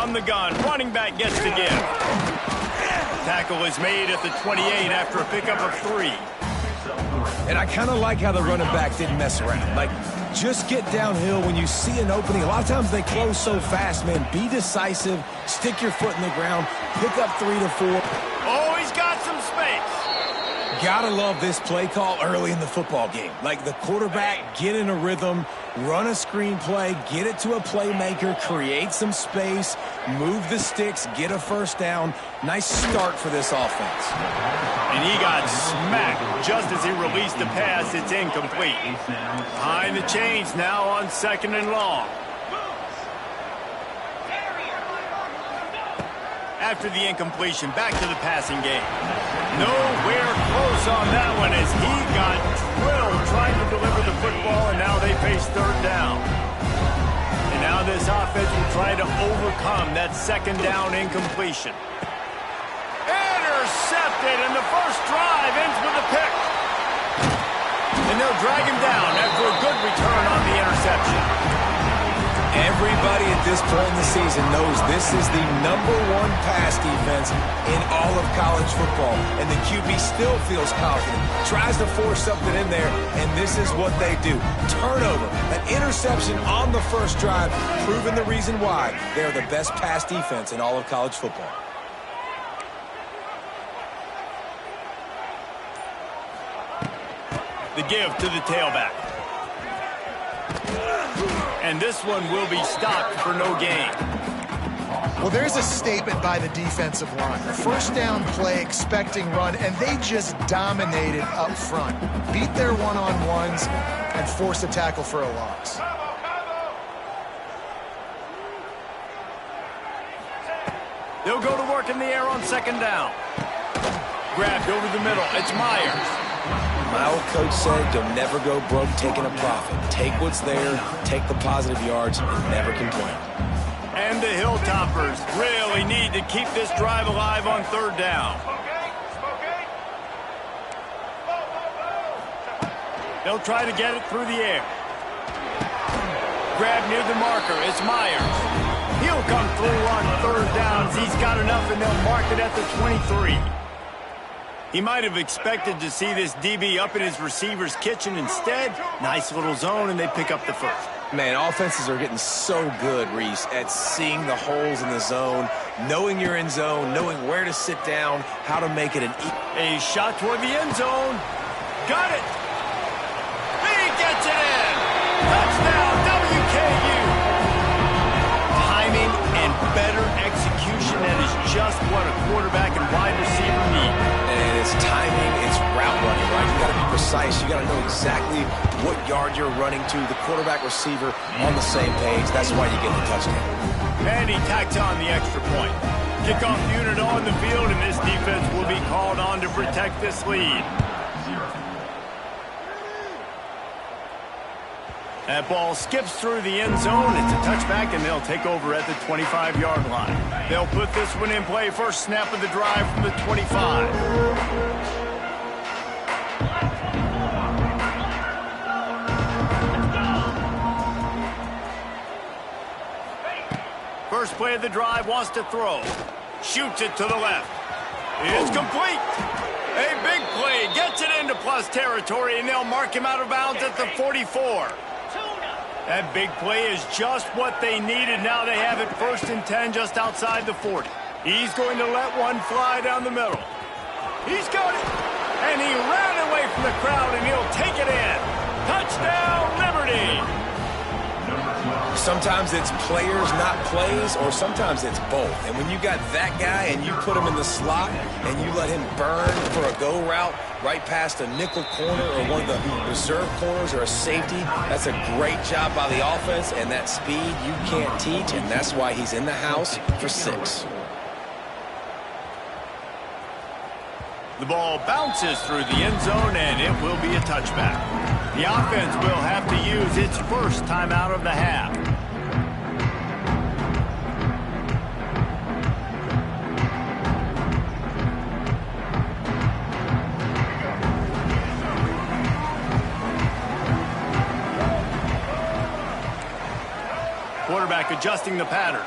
from the gun. Running back gets the give. Tackle is made at the 28 after a pickup of 3. And I kind of like how the running back didn't mess around. Like, just get downhill when you see an opening. A lot of times they close so fast, man. Be decisive. Stick your foot in the ground. Pick up 3 to 4. Oh, he's got some space. Gotta love this play call early in the football game. Like, the quarterback, get in a rhythm, run a screen play, get it to a playmaker, create some space, move the sticks, get a first down. Nice start for this offense. And he got smacked just as he released the pass. It's incomplete. Behind the chains now on 2nd and long. After the incompletion, back to the passing game. Nowhere close on that one as he got drilled trying to deliver the football, and now they face 3rd down. And now this offense will try to overcome that 2nd down incompletion. Intercepted, and the first drive ends with a pick. And they'll drag him down after a good return on the interception. Everybody at this point in the season knows this is the #1 pass defense in all of college football. And the QB still feels confident, tries to force something in there, and this is what they do. Turnover, an interception on the first drive, proving the reason why they're the best pass defense in all of college football. The give to the tailback. And this one will be stopped for no gain. Well, there's a statement by the defensive line. First down play, expecting run, and they just dominated up front. Beat their one-on-ones and forced a tackle for a loss. They'll go to work in the air on 2nd down. Grabbed over the middle. It's Myers. My old coach said you'll never go broke taking a profit. Take what's there, take the positive yards, and never complain. And the Hilltoppers really need to keep this drive alive on 3rd down. They'll try to get it through the air. Grab near the marker. It's Myers. He'll come through on 3rd downs. He's got enough, and they'll mark it at the 23. He might have expected to see this DB up in his receiver's kitchen. Instead, nice little zone, and they pick up the first. Man, offenses are getting so good, Reese, at seeing the holes in the zone, knowing you're in zone, knowing where to sit down, how to make it an A shot toward the end zone. Got it. He gets it in. Touchdown, WKU. Timing and better execution. That is just what a quarterback and wide receiver need. And it's timing, it's route running, right? You got to be precise. You got to know exactly what yard you're running to. The quarterback receiver on the same page. That's why you get the touchdown. And he tacks on the extra point. Kickoff unit on the field, and this defense will be called on to protect this lead. That ball skips through the end zone. It's a touchback, and they'll take over at the 25-yard line. They'll put this one in play. First snap of the drive from the 25. First play of the drive, wants to throw. Shoots it to the left. It's complete. A big play. Gets it into plus territory, and they'll mark him out of bounds at the 44. That big play is just what they needed. Now they have it 1st and 10 just outside the 40. He's going to let one fly down the middle. He's got it. And he ran away from the crowd, and he'll take it in. Touchdown, Liberty. Sometimes it's players, not plays, or sometimes it's both. And when you got that guy and you put him in the slot and you let him burn for a go route right past a nickel corner or one of the reserve corners or a safety, that's a great job by the offense, and that speed you can't teach, and that's why he's in the house for 6. The ball bounces through the end zone, and it will be a touchback. The offense will have to use its first timeout of the half. Quarterback adjusting the pattern.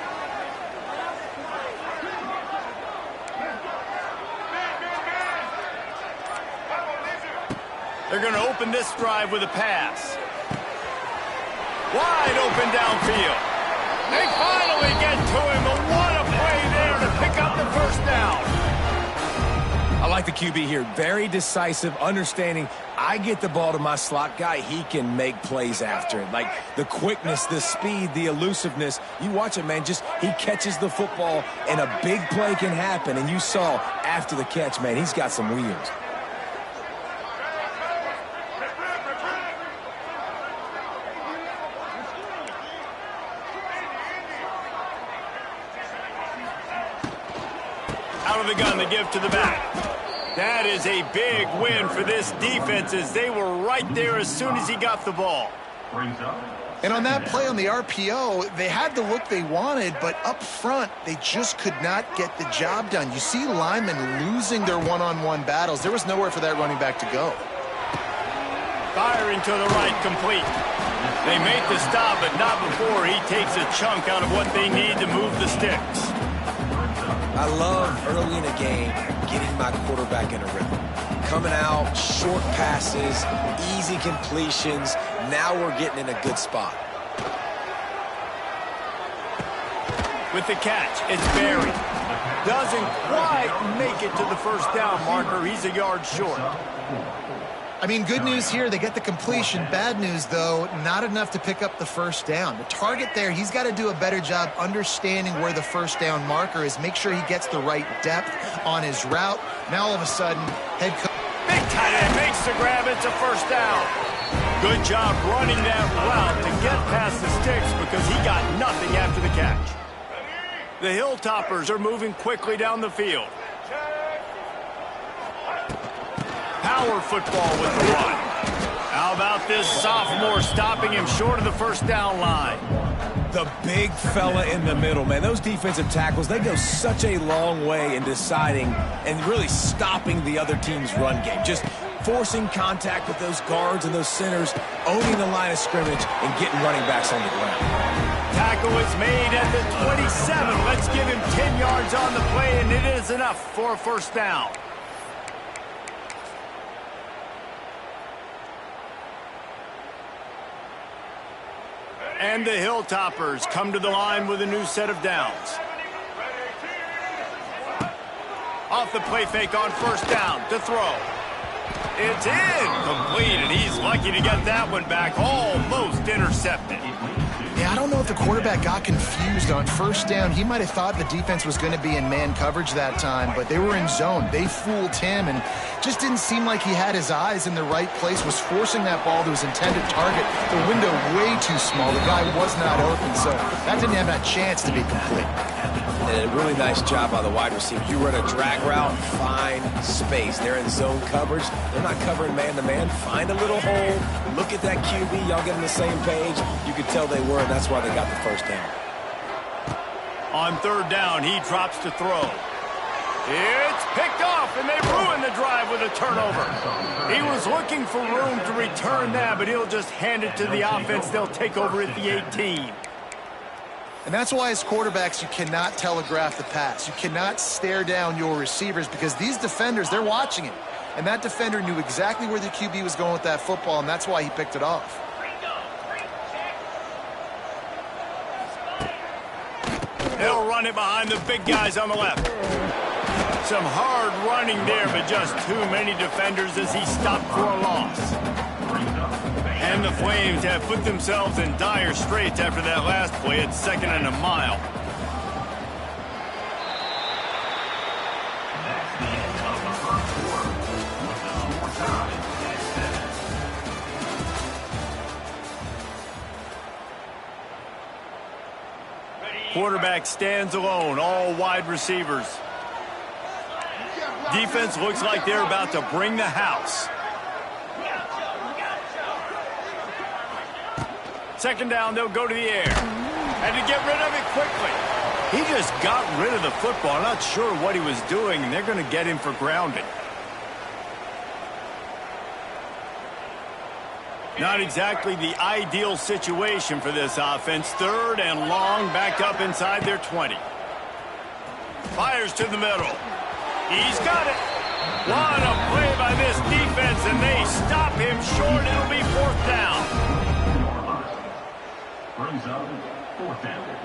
They're going to open this drive with a pass. Wide open downfield. They finally get to him, and what a play there to pick up the first down. I like the QB here. Very decisive, understanding I get the ball to my slot guy, he can make plays after it. Like the quickness, the speed, the elusiveness. You watch it, man, just he catches the football and a big play can happen. And you saw after the catch, man, he's got some wheels. Out of the gun, they give to the back. That is a big win for this defense as they were right there as soon as he got the ball. And on that play on the RPO, they had the look they wanted, but up front, they just could not get the job done. You see linemen losing their one-on-one battles. There was nowhere for that running back to go. Firing to the right, complete. They make the stop, but not before he takes a chunk out of what they need to move the sticks. I love early in a game getting my quarterback in a rhythm. Coming out, short passes, easy completions. Now we're getting in a good spot. With the catch, it's Berry. Doesn't quite make it to the first down marker. He's a yard short. I mean, good news here, they get the completion. Bad news, though, not enough to pick up the first down. The target there, he's got to do a better job understanding where the first down marker is, make sure he gets the right depth on his route. Now, all of a sudden, head coach. Big tight end makes the grab. It's a first down. Good job running that route to get past the sticks because he got nothing after the catch. The Hilltoppers are moving quickly down the field. Power football with the run. How about this sophomore stopping him short of the first down line? The big fella in the middle, man. Those defensive tackles, they go such a long way in deciding and really stopping the other team's run game. Just forcing contact with those guards and those centers, owning the line of scrimmage and getting running backs on the ground. Tackle is made at the 27. Let's give him 10 yards on the play, and it is enough for a first down. And the Hilltoppers come to the line with a new set of downs. Off the play fake on first down to throw. It's incomplete, and he's lucky to get that one back. Almost intercepted. Yeah, I don't know if the quarterback got confused on first down. He might have thought the defense was going to be in man coverage that time, but they were in zone. They fooled him, and just didn't seem like he had his eyes in the right place, was forcing that ball to his intended target. The window way too small. The guy was not open, so that didn't have that chance to be complete. And a really nice job by the wide receiver. You run a drag route, find space. They're in zone coverage. They're not covering man-to-man. Find a little hole. Look at that QB. Y'all get on the same page. You could tell they were, and that's why they got the first down. On third down, he drops to throw. It's picked off, and they ruin the drive with a turnover. He was looking for room to return that, but he'll just hand it to the offense. They'll take over at the 18. And that's why as quarterbacks, you cannot telegraph the pass. You cannot stare down your receivers because these defenders, they're watching it. And that defender knew exactly where the QB was going with that football, and that's why he picked it off. They'll run it behind the big guys on the left. Some hard running there, but just too many defenders as he stopped for a loss. And the Flames have put themselves in dire straits after that last play at 2nd and a mile. Quarterback stands alone, all wide receivers. Defense looks like they're about to bring the house. Second down, they'll go to the air. And to get rid of it quickly. He just got rid of the football. I'm not sure what he was doing, and they're going to get him for grounding. Not exactly the ideal situation for this offense. Third and long, back up inside their 20. Fires to the middle. He's got it. What a play by this defense, and they stop him short. It'll be 4th down. Brings up 4th down.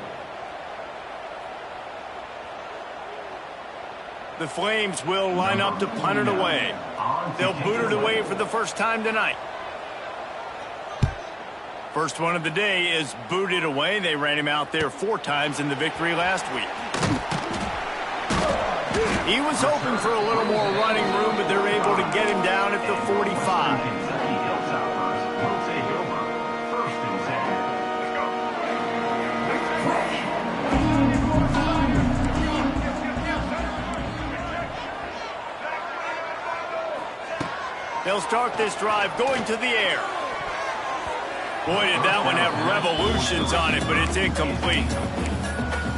The Flames will line up to punt it away. They'll boot it away for the first time tonight. First one of the day is booted away. They ran him out there 4 times in the victory last week. He was hoping for a little more running room, but they're able to get him down at the 45. They'll start this drive going to the air. Boy, did that one have revolutions on it, but it's incomplete.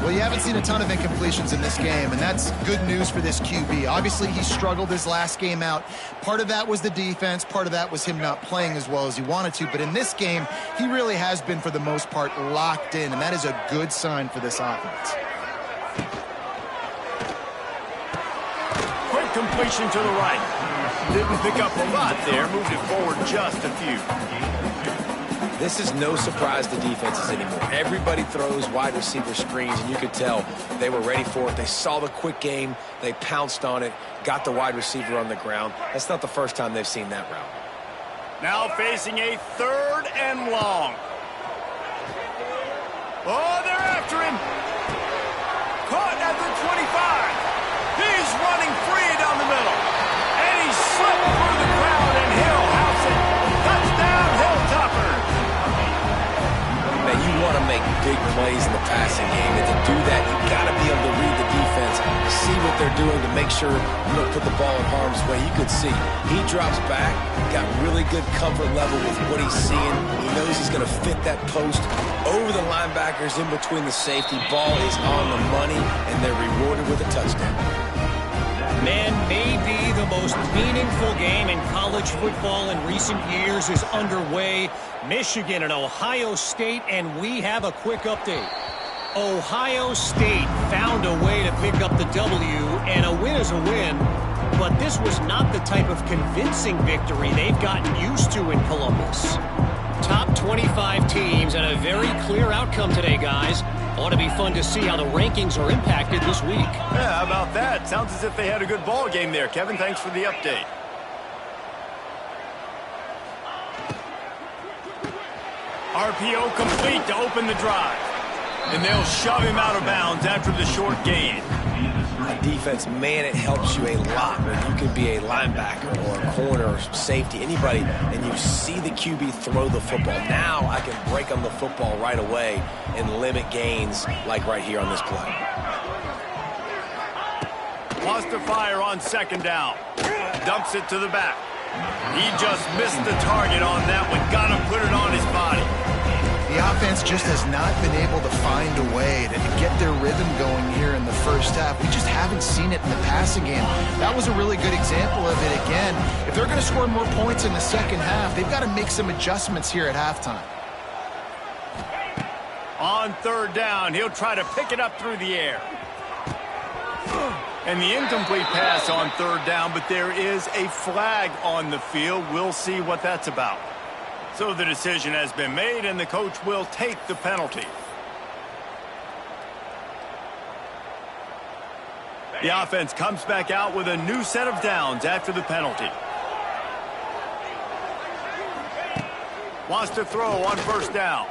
Well, you haven't seen a ton of incompletions in this game, and that's good news for this QB. Obviously, he struggled his last game out. Part of that was the defense. Part of that was him not playing as well as he wanted to. But in this game, he really has been, for the most part, locked in, and that is a good sign for this offense. Quick completion to the right. Didn't pick up a lot there. Moved it forward just a few. This is no surprise to defenses anymore. Everybody throws wide receiver screens, and you could tell they were ready for it. They saw the quick game. They pounced on it, got the wide receiver on the ground. That's not the first time they've seen that route. Now facing a 3rd and long. Oh, they're after him. Caught at the 25. He's running free down the middle. And he slipped through the crowd, and Hill house it. Touchdown, Hilltopper. Now, you want to make big plays in the passing game, and to do that, you got to be able to read the defense, see what they're doing to make sure you don't put the ball in harm's way. You could see he drops back, got really good comfort level with what he's seeing. He knows he's going to fit that post over the linebackers in between the safety. Ball is on the money, and they're rewarded with a touchdown. Man, maybe the most meaningful game in college football in recent years is underway. Michigan and Ohio State, and we have a quick update. Ohio State found a way to pick up the W, and a win is a win. But this was not the type of convincing victory they've gotten used to in Columbus. Top 25 teams and a very clear outcome today, guys. Ought to be fun to see how the rankings are impacted this week. Yeah, how about that? Sounds as if they had a good ball game there. Kevin, thanks for the update. RPO complete to open the drive. And they'll shove him out of bounds after the short gain. Defense, man, it helps you a lot when you can be a linebacker or a corner or safety, anybody, and you see the QB throw the football. Now I can break on the football right away and limit gains like right here on this play. Lost to fire on 2nd down. Dumps it to the back. He just missed the target on that one. Got to put it on his body. The offense just has not been able to find a way to get their rhythm going here in the first half. We just haven't seen it in the passing game. That was a really good example of it again. If they're going to score more points in the second half, they've got to make some adjustments here at halftime. On 3rd down, he'll try to pick it up through the air. And the incomplete pass on 3rd down, but there is a flag on the field. We'll see what that's about. So the decision has been made, and the coach will take the penalty. The offense comes back out with a new set of downs after the penalty. Wants to throw on 1st down.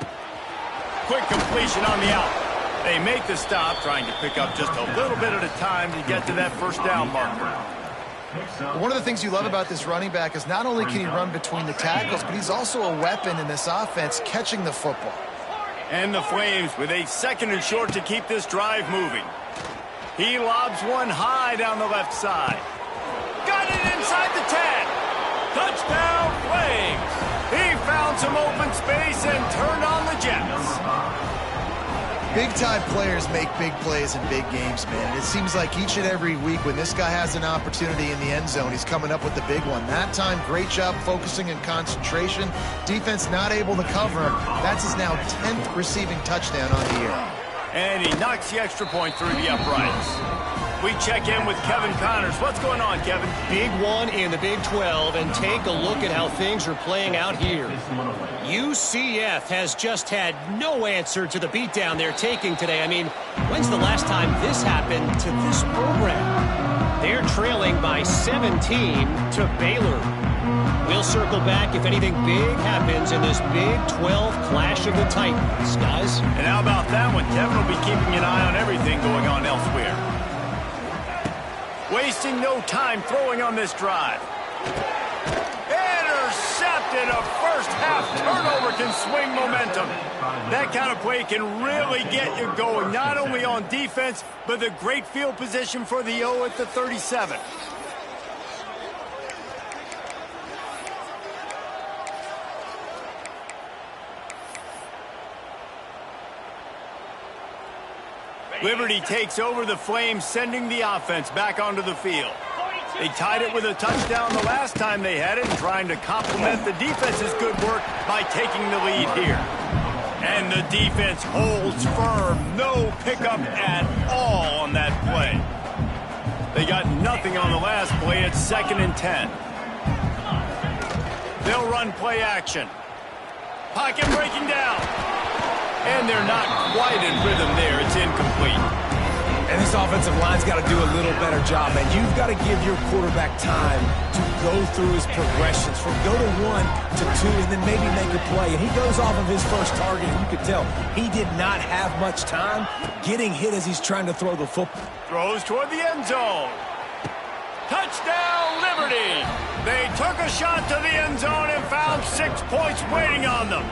Quick completion on the out. They make the stop, trying to pick up just a little bit at a time to get to that 1st down marker. One of the things you love about this running back is not only can he run between the tackles, but he's also a weapon in this offense catching the football. And the Flames with a 2nd and short to keep this drive moving. He lobs one high down the left side. Got it inside the 10. Touchdown, Flames. He found some open space and turned on the Jets. Big-time players make big plays in big games, man. It seems like each and every week when this guy has an opportunity in the end zone, he's coming up with the big one. That time, great job focusing and concentration. Defense not able to cover him. That's his now 10th receiving touchdown on the year. And he knocks the extra point through the uprights. We check in with Kevin Connors. What's going on, Kevin? Big one in the Big 12, and take a look at how things are playing out here. UCF has just had no answer to the beatdown they're taking today. I mean, when's the last time this happened to this program? They're trailing by 17 to Baylor. We'll circle back if anything big happens in this Big 12 clash of the Titans, guys. And how about that one? Kevin will be keeping an eye on everything going on elsewhere. Wasting no time throwing on this drive. Intercepted. A first half turnover can swing momentum. That kind of play can really get you going, not only on defense, but the great field position for the O at the 37. Liberty takes over the Flames, sending the offense back onto the field. They tied it with a touchdown the last time they had it, and trying to complement the defense's good work by taking the lead here. And the defense holds firm. No pickup at all on that play. They got nothing on the last play. It's 2nd and 10. They'll run play action. Pocket breaking down. And they're not quite in rhythm there. It's incomplete. And this offensive line's got to do a little better job, man. You've got to give your quarterback time to go through his progressions from go to 1 to 2 and then maybe make a play. And he goes off of his first target, and you can tell he did not have much time getting hit as he's trying to throw the football. Throws toward the end zone. Touchdown, Liberty! They took a shot to the end zone and found 6 points waiting on them.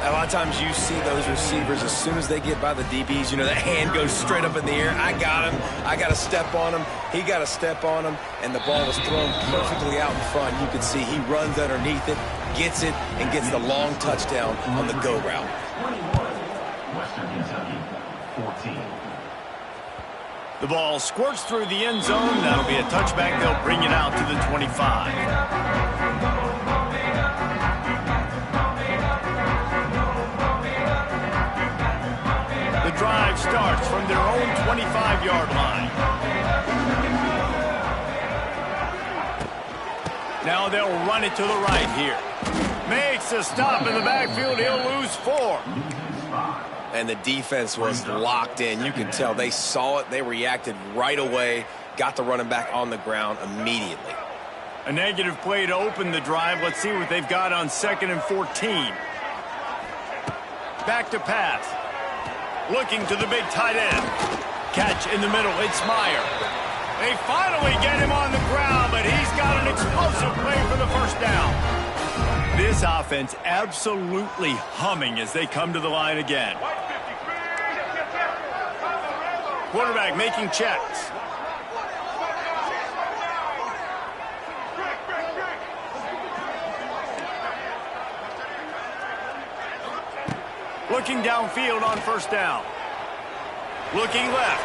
A lot of times you see those receivers, as soon as they get by the DBs, you know, that hand goes straight up in the air. I got him. I got to step on him. He got to step on him. And the ball was thrown perfectly out in front. You can see he runs underneath it, gets it, and gets the long touchdown on the go route. 21, Western Kentucky, 14. The ball squirts through the end zone. That'll be a touchback. They'll bring it out to the 25. Drive starts from their own 25-yard line. Now they'll run it to the right here. Makes a stop in the backfield. He'll lose 4. And the defense was locked in. You can tell they saw it. They reacted right away. Got the running back on the ground immediately. A negative play to open the drive. Let's see what they've got on 2nd and 14. Back to pass. Looking to the big tight end. Catch in the middle. It's Meyer. They finally get him on the ground, but he's got an explosive play for the first down. This offense absolutely humming as they come to the line again. Quarterback making checks. Looking downfield on first down. Looking left.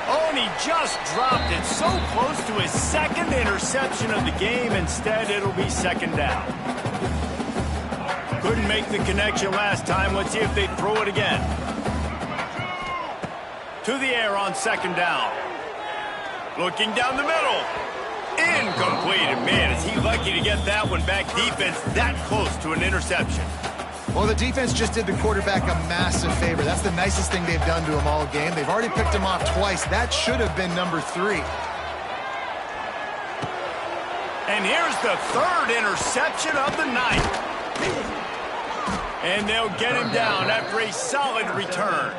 Oh, and he just dropped it so close to his 2nd interception of the game. Instead, it'll be 2nd down. Couldn't make the connection last time. Let's see if they throw it again. To the air on 2nd down. Looking down the middle. Incomplete. And man, is he lucky to get that one back. Defense that close to an interception. Well, the defense just did the quarterback a massive favor. That's the nicest thing they've done to him all game. They've already picked him off twice. That should have been number 3. And here's the 3rd interception of the night. And they'll get him down after a solid return.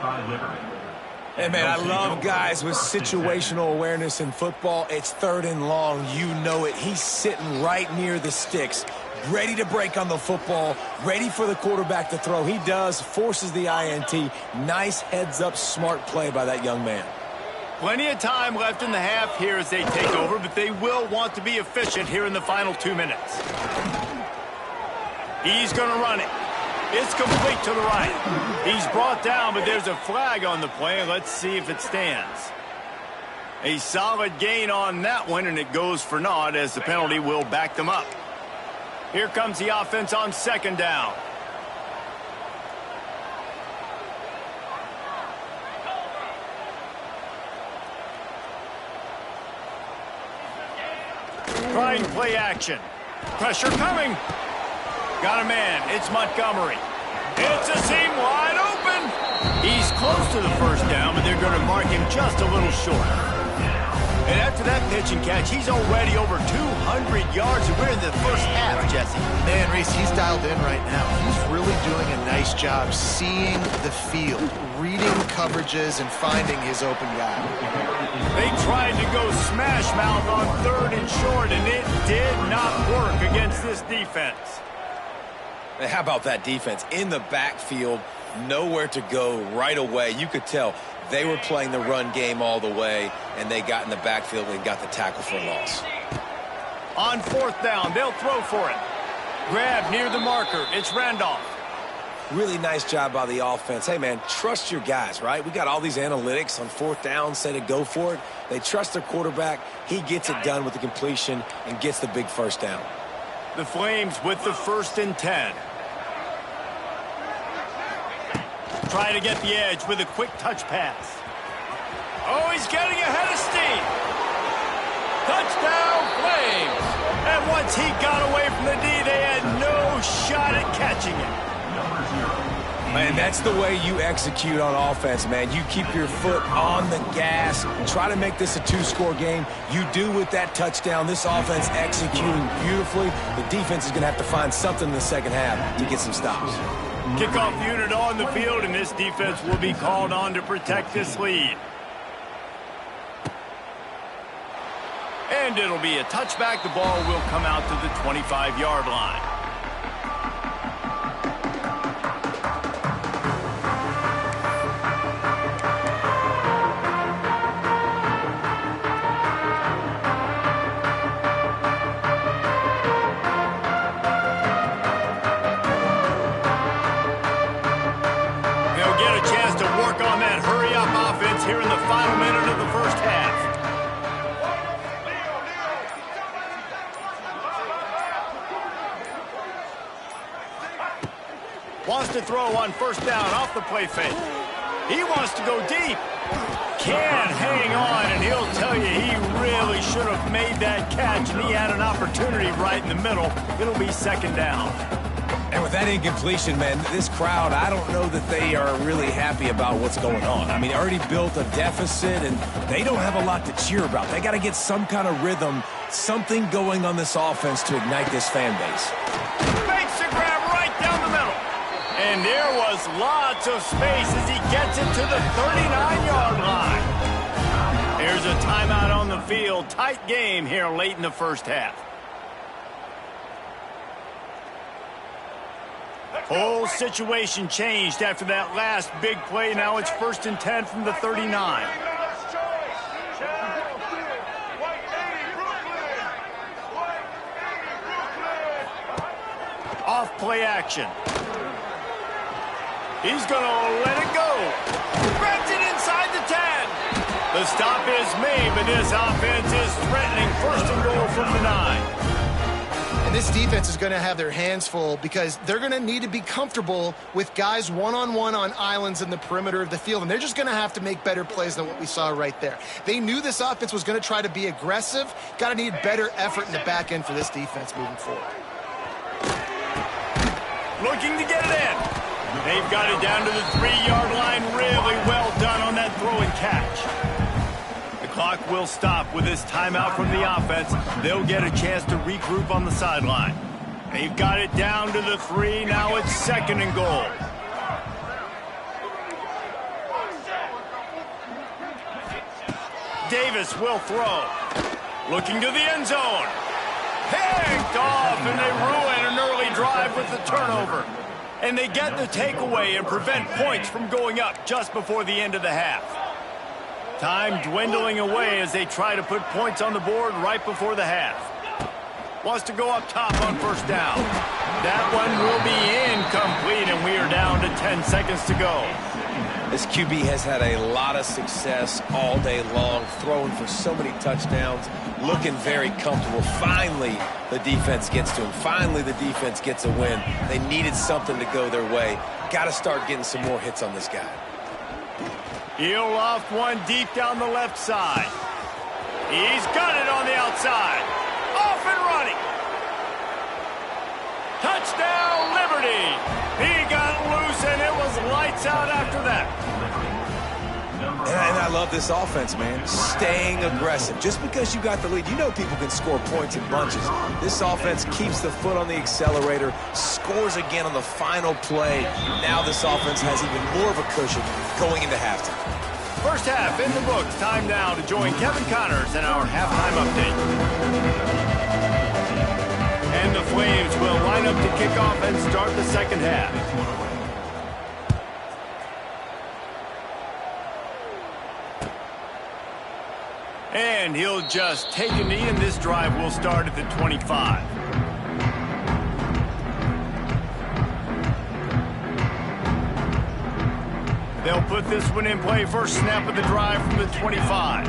Hey, man, I love guys with situational awareness in football. It's 3rd and long. You know it. He's sitting right near the sticks, ready to break on the football, ready for the quarterback to throw. He does, forces the INT. Nice heads-up, smart play by that young man. Plenty of time left in the half here as they take over, but they will want to be efficient here in the final 2 minutes. He's going to run it. It's complete to the right. He's brought down, but there's a flag on the play. Let's see if it stands. A solid gain on that one, and it goes for naught as the penalty will back them up. Here comes the offense on 2nd down. Trying play action. Pressure coming. Got a man. It's Montgomery. It's a seam wide open. He's close to the first down, but they're going to mark him just a little short. And after that pitch and catch, he's already over 200 yards, and we're in the first half, Jesse. Man, Reese, he's dialed in right now. He's really doing a nice job seeing the field, reading coverages, and finding his open guy. They tried to go smash mouth on 3rd and short, and it did not work against this defense. And how about that defense? In the backfield, nowhere to go right away. You could tell they were playing the run game all the way, and they got in the backfield and got the tackle for a loss. On 4th down, they'll throw for it. Grab near the marker. It's Randolph. Really nice job by the offense. Hey, man, trust your guys, right? We got all these analytics on 4th down, say to go for it. They trust their quarterback. He gets it done with the completion and gets the big first down. The Flames with the 1st and 10. Trying to get the edge with a quick touch pass. Oh, he's getting ahead of steam. Touchdown, Flames. And once he got away from the D, they had no shot at catching it. Man, that's the way you execute on offense, man. You keep your foot on the gas. Try to make this a 2-score game. You do with that touchdown. This offense executing beautifully. The defense is going to have to find something in the second half to get some stops. Kickoff unit on the field, and this defense will be called on to protect this lead. And it'll be a touchback. The ball will come out to the 25-yard line. Here in the final minute of the first half. Wants to throw on 1st down off the play fake. He wants to go deep. Can't hang on, and he'll tell you he really should have made that catch, and he had an opportunity right in the middle. It'll be 2nd down. And with that incompletion, man, this crowd, I don't know that they are really happy about what's going on. I mean, already built a deficit, and they don't have a lot to cheer about. They got to get some kind of rhythm, something going on this offense to ignite this fan base. Makes the grab right down the middle. And there was lots of space as he gets it to the 39-yard line. Here's a timeout on the field. Tight game here late in the first half. Whole situation changed after that last big play. Now it's 1st and 10 from the 39. Off play action. He's going to let it go. Grabs it inside the 10. The stop is made, but this offense is threatening 1st and goal from the 9. This defense is going to have their hands full because they're going to need to be comfortable with guys one-on-one on islands in the perimeter of the field, and they're just going to have to make better plays than what we saw right there. They knew this offense was going to try to be aggressive. Got to need better effort in the back end for this defense moving forward. Looking to get it in. They've got it down to the 3-yard line. Really well done on that throw and catch. Clock will stop with this timeout from the offense. They'll get a chance to regroup on the sideline. They've got it down to the 3. Now it's 2nd and goal. Davis will throw. Looking to the end zone. Picked off, and they ruin an early drive with the turnover. And they get the takeaway and prevent points from going up just before the end of the half. Time dwindling away as they try to put points on the board right before the half. Wants to go up top on 1st down. That one will be incomplete, and we are down to 10 seconds to go. This QB has had a lot of success all day long, throwing for so many touchdowns, looking very comfortable. Finally, the defense gets to him. Finally, the defense gets a win. They needed something to go their way. Got to start getting some more hits on this guy. He'll loft one deep down the left side. He's got it on the outside. I love this offense, man. Staying aggressive. Just because you got the lead, you know people can score points in bunches. This offense keeps the foot on the accelerator, scores again on the final play. Now this offense has even more of a cushion going into halftime. First half in the books. Time now to join Kevin Connors in our halftime update. And the Flames will line up to kick off and start the second half. And he'll just take a knee, and this drive will start at the 25. They'll put this one in play. First snap of the drive from the 25.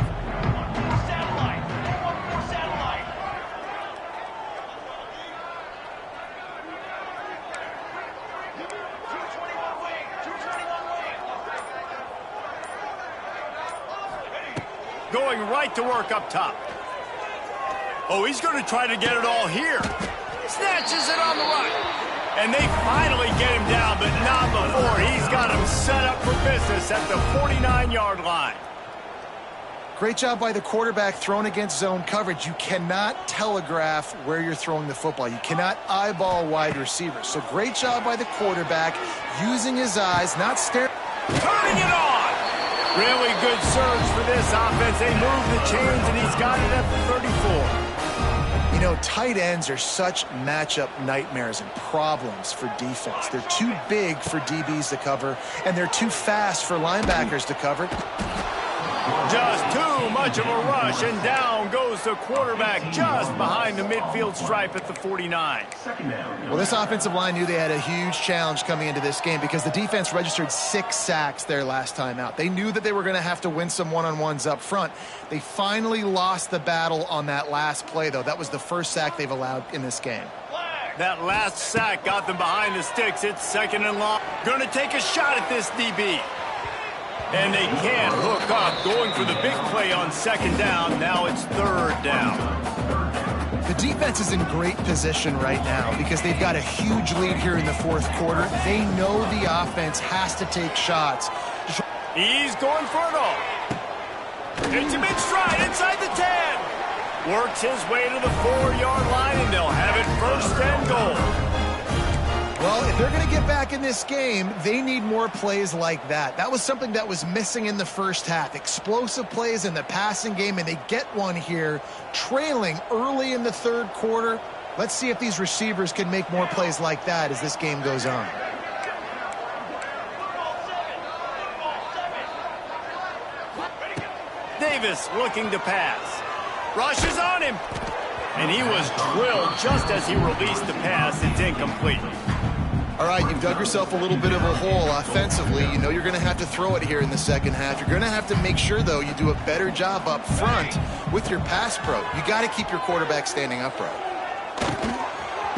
Going right to work up top. Oh, he's going to try to get it all here. Snatches it on the right. And they finally get him down, but not before. He's got him set up for business at the 49-yard line. Great job by the quarterback thrown against zone coverage. You cannot telegraph where you're throwing the football. You cannot eyeball wide receivers. So great job by the quarterback using his eyes, not staring. Turning it on. Really good surge for this offense. They move the chains, and he's got it at the 34. You know, tight ends are such matchup nightmares and problems for defense. They're too big for DBs to cover, and they're too fast for linebackers to cover. Just too much of a rush, and down goes the quarterback just behind the midfield stripe at the 49. Well, this offensive line knew they had a huge challenge coming into this game because the defense registered 6 sacks their last time out. They knew that they were going to have to win some one-on-ones up front. They finally lost the battle on that last play, though. That was the first sack they've allowed in this game. That last sack got them behind the sticks. It's second and long. Going to take a shot at this DB. And they can't hook up, going for the big play on second down. Now it's third down. The defense is in great position right now because they've got a huge lead here in the fourth quarter. They know the offense has to take shots. He's going for it all. It's a mid-stride inside the 10. Works his way to the 4-yard line, and they'll have it first and goal. Well, if they're going to get back in this game, they need more plays like that. That was something that was missing in the first half. Explosive plays in the passing game, and they get one here, trailing early in the third quarter. Let's see if these receivers can make more plays like that as this game goes on. Davis looking to pass. Rushes on him. And he was drilled just as he released the pass. It's incomplete. All right, you've dug yourself a little bit of a hole offensively. You know you're going to have to throw it here in the second half. You're going to have to make sure, though, you do a better job up front with your pass pro. You got to keep your quarterback standing upright.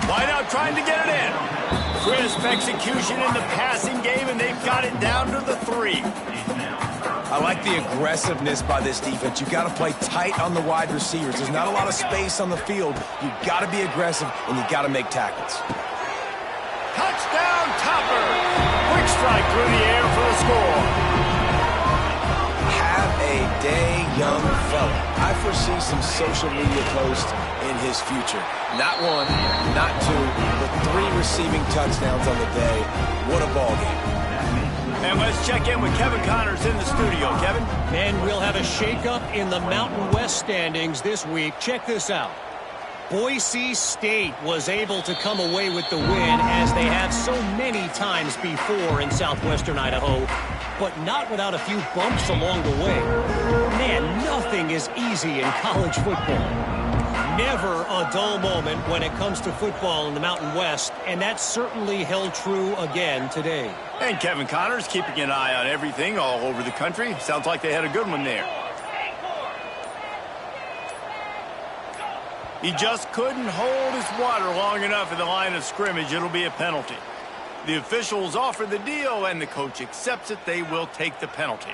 Wide out trying to get it in. Crisp execution in the passing game, and they've got it down to the 3. I like the aggressiveness by this defense. You've got to play tight on the wide receivers. There's not a lot of space on the field. You've got to be aggressive, and you've got to make tackles. Touchdown, Topper. Quick strike through the air for the score. Have a day, young fella. I foresee some social media posts in his future. Not 1, not 2, but 3 receiving touchdowns on the day. What a ball game. And let's check in with Kevin Connors in the studio. Kevin? And we'll have a shakeup in the Mountain West standings this week. Check this out. Boise State was able to come away with the win, as they have so many times before in southwestern Idaho, but not without a few bumps along the way. Man, nothing is easy in college football. Never a dull moment when it comes to football in the Mountain West, and that certainly held true again today. And Kevin Connors keeping an eye on everything all over the country. Sounds like they had a good one there. He just couldn't hold his water long enough in the line of scrimmage. It'll be a penalty. The officials offer the deal, and the coach accepts it. They will take the penalty.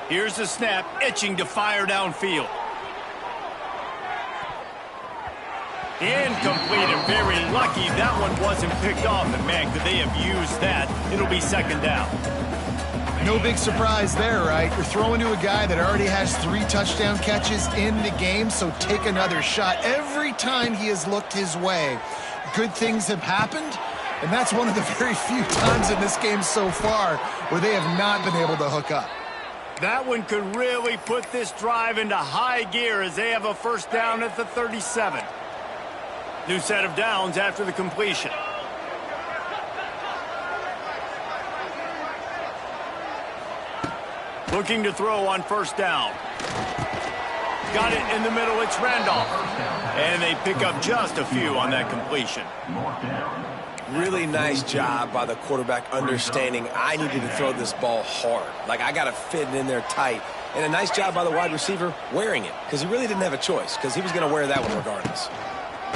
Here's the snap, itching to fire downfield. Incomplete and very lucky that one wasn't picked off. And man, could they have used that? It'll be second down. No big surprise there, right? You're throwing to a guy that already has 3 touchdown catches in the game, so take another shot. Every time he has looked his way, good things have happened, and that's one of the very few times in this game so far where they have not been able to hook up. That one could really put this drive into high gear as they have a first down at the 37. New set of downs after the completion. Looking to throw on first down. Got it in the middle, it's Randolph. And they pick up just a few on that completion. Really nice job by the quarterback understanding I needed to throw this ball hard. Like, I got to fit it in there tight. And a nice job by the wide receiver wearing it, because he really didn't have a choice, because he was going to wear that one regardless.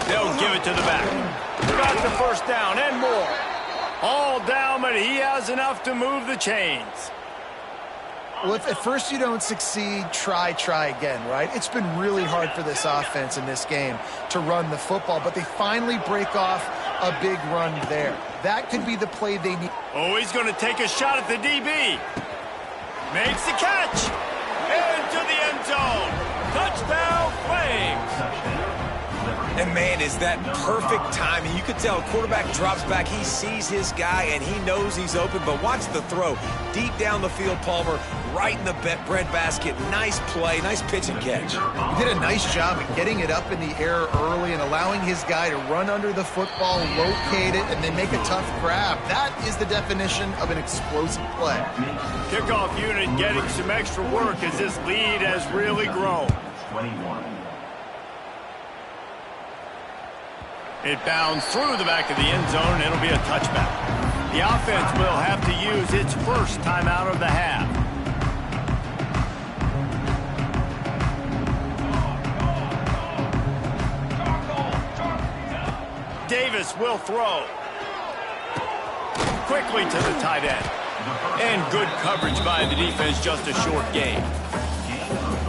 They'll give it to the back. Got the first down and more. All down, but he has enough to move the chains. Well, if at first you don't succeed, try again, right? It's been really hard for this offense in this game to run the football, but they finally break off a big run there. That could be the play they need. Oh, he's going to take a shot at the DB. Makes the catch. Into the end zone. Touchdown, Flames. And, man, is that perfect timing. You could tell quarterback drops back. He sees his guy, and he knows he's open. But watch the throw. Deep down the field, Palmer, right in the bread basket. Nice play, nice pitch and catch. He did a nice job of getting it up in the air early and allowing his guy to run under the football, locate it, and then make a tough grab. That is the definition of an explosive play. Kickoff unit getting some extra work as this lead has really grown. 21. It bounds through the back of the end zone. It'll be a touchback. The offense will have to use its first timeout of the half. Davis will throw. Quickly to the tight end. And good coverage by the defense, just a short gain.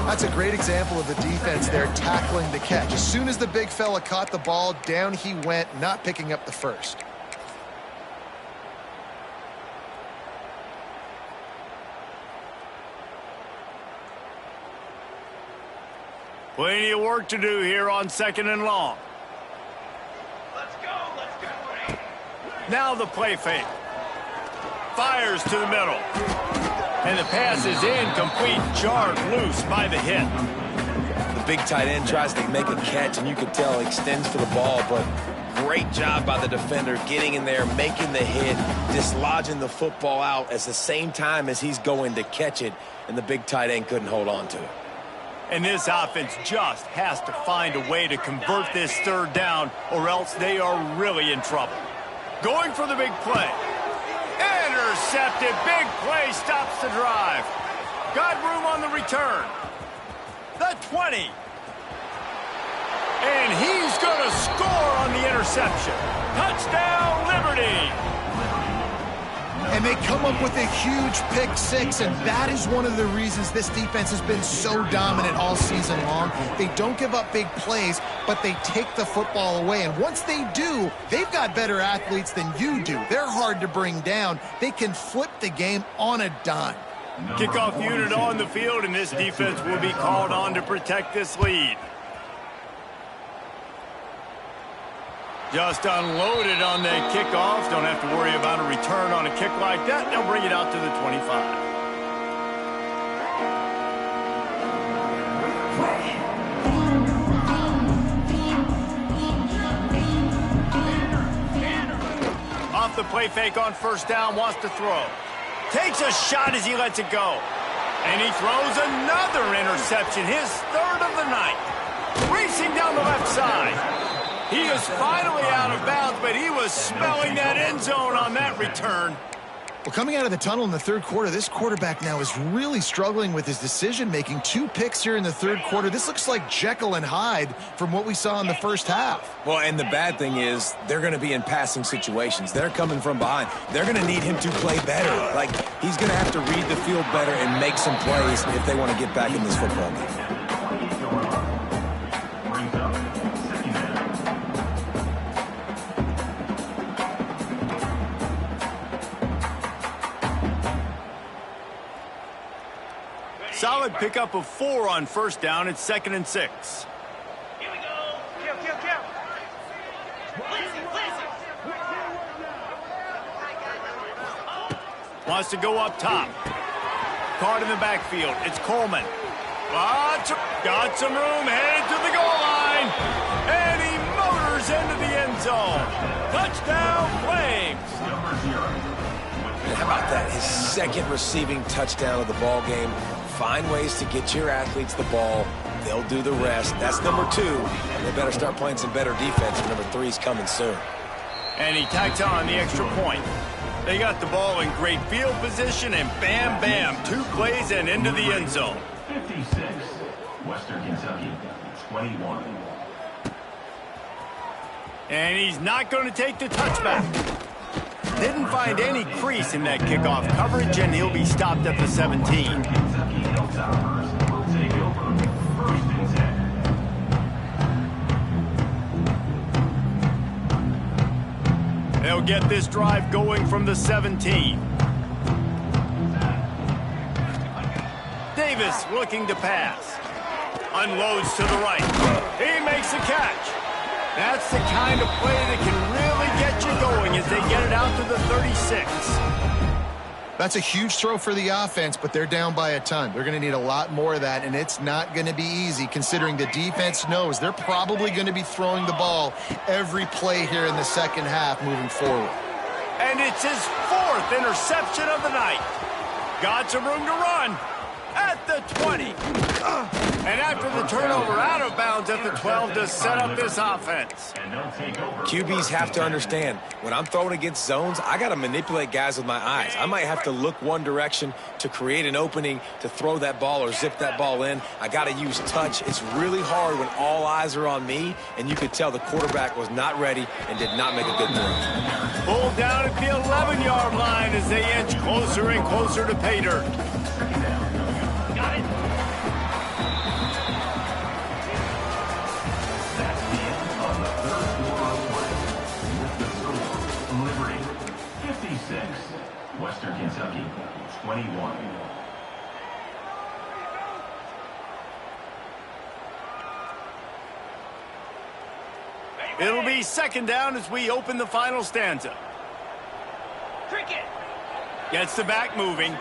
That's a great example of the defense there tackling the catch. As soon as the big fella caught the ball, down he went, not picking up the first. Plenty of work to do here on second and long. Let's go. Now the play fake. Fires to the middle. And the pass is incomplete, jarred loose by the hit. The big tight end tries to make a catch, and you could tell extends for the ball, but great job by the defender getting in there, making the hit, dislodging the football out at the same time as he's going to catch it, and the big tight end couldn't hold on to it. And this offense just has to find a way to convert this third down, or else they are really in trouble. Going for the big play. Intercepted. Big play stops the drive. Got room on the return. The 20. And he's going to score on the interception. Touchdown, Liberty. And they come up with a huge pick six, and that is one of the reasons this defense has been so dominant all season long. They don't give up big plays, but they take the football away. And once they do, they've got better athletes than you do. They're hard to bring down. They can flip the game on a dime. Kickoff unit on the field, and this defense will be called on to protect this lead. Just unloaded on that kickoff. Don't have to worry about a return on a kick like that. They'll bring it out to the 25. Off the play fake on first down, wants to throw. Takes a shot as he lets it go. And he throws another interception, his third of the night. Racing down the left side. He is finally out of bounds, but he was smelling that end zone on that return. Well, coming out of the tunnel in the third quarter, this quarterback now is really struggling with his decision-making. 2 picks here in the third quarter. This looks like Jekyll and Hyde from what we saw in the first half. Well, and the bad thing is they're going to be in passing situations. They're coming from behind. They're going to need him to play better. Like, he's going to have to read the field better and make some plays if they want to get back in this football game. Solid pickup of 4 on first down. It's 2nd and 6. Here we go. Kill. Wants to go up top. Caught in the backfield. It's Coleman. Got some room. Headed to the goal line. And he motors into the end zone. Touchdown, Flames. How about that? His 2nd receiving touchdown of the ball game. Find ways to get your athletes the ball. They'll do the rest. That's number 2. They better start playing some better defense. Number 3 is coming soon. And he tacks on the extra point. They got the ball in great field position, and bam, bam, 2 plays and into the end zone. 56, Western Kentucky, 21. And he's not going to take the touchback. Didn't find any crease in that kickoff coverage, and he'll be stopped at the 17. Kentucky Hilltoppers will take over 1st and 10. They'll get this drive going from the 17. Davis looking to pass. Unloads to the right. He makes the catch. That's the kind of play that can really get you going as they get it out to the 36. That's a huge throw for the offense, but they're down by a ton. They're going to need a lot more of that, and it's not going to be easy considering the defense knows they're probably going to be throwing the ball every play here in the second half moving forward. And it's his 4th interception of the night. Got some room to run at the 20. And after the turnover, out of bounds at the 12 to set up this offense. QBs have to understand, when I'm throwing against zones, I got to manipulate guys with my eyes. I might have to look one direction to create an opening to throw that ball or zip that ball in. I got to use touch. It's really hard when all eyes are on me, and you could tell the quarterback was not ready and did not make a good throw. Pulled down at the 11-yard line as they inch closer and closer to pay dirt. Western Kentucky, 21. It'll be 2nd down as we open the final stanza. Cricket. Gets the back moving.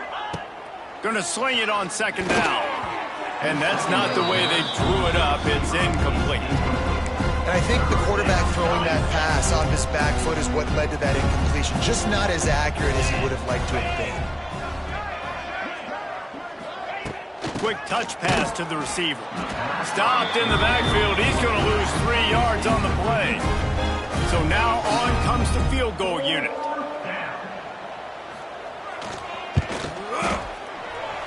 Gonna sling it on 2nd down. And that's not the way they drew it up. It's incomplete. And I think the quarterback throwing that pass off his back foot is what led to that incompletion. Just not as accurate as he would have liked to have been. Quick touch pass to the receiver. Stopped in the backfield. He's going to lose 3 yards on the play. So now on comes the field goal unit.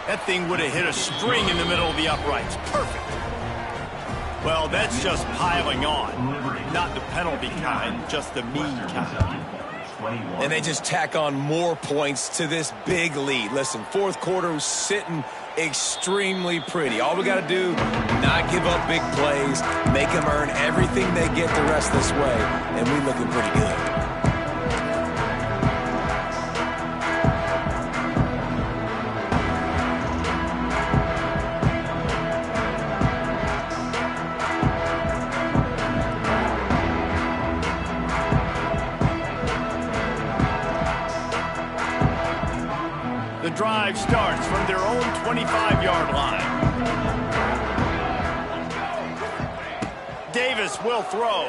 That thing would have hit a string in the middle of the uprights. Perfect. Well, that's just piling on. Not the penalty kind, just the mean kind. And they just tack on more points to this big lead. Listen, 4th quarter was sitting extremely pretty. All we got to do, not give up big plays, make them earn everything they get the rest this way, and we're looking pretty good. The drive starts from their own 25-yard line. Davis will throw.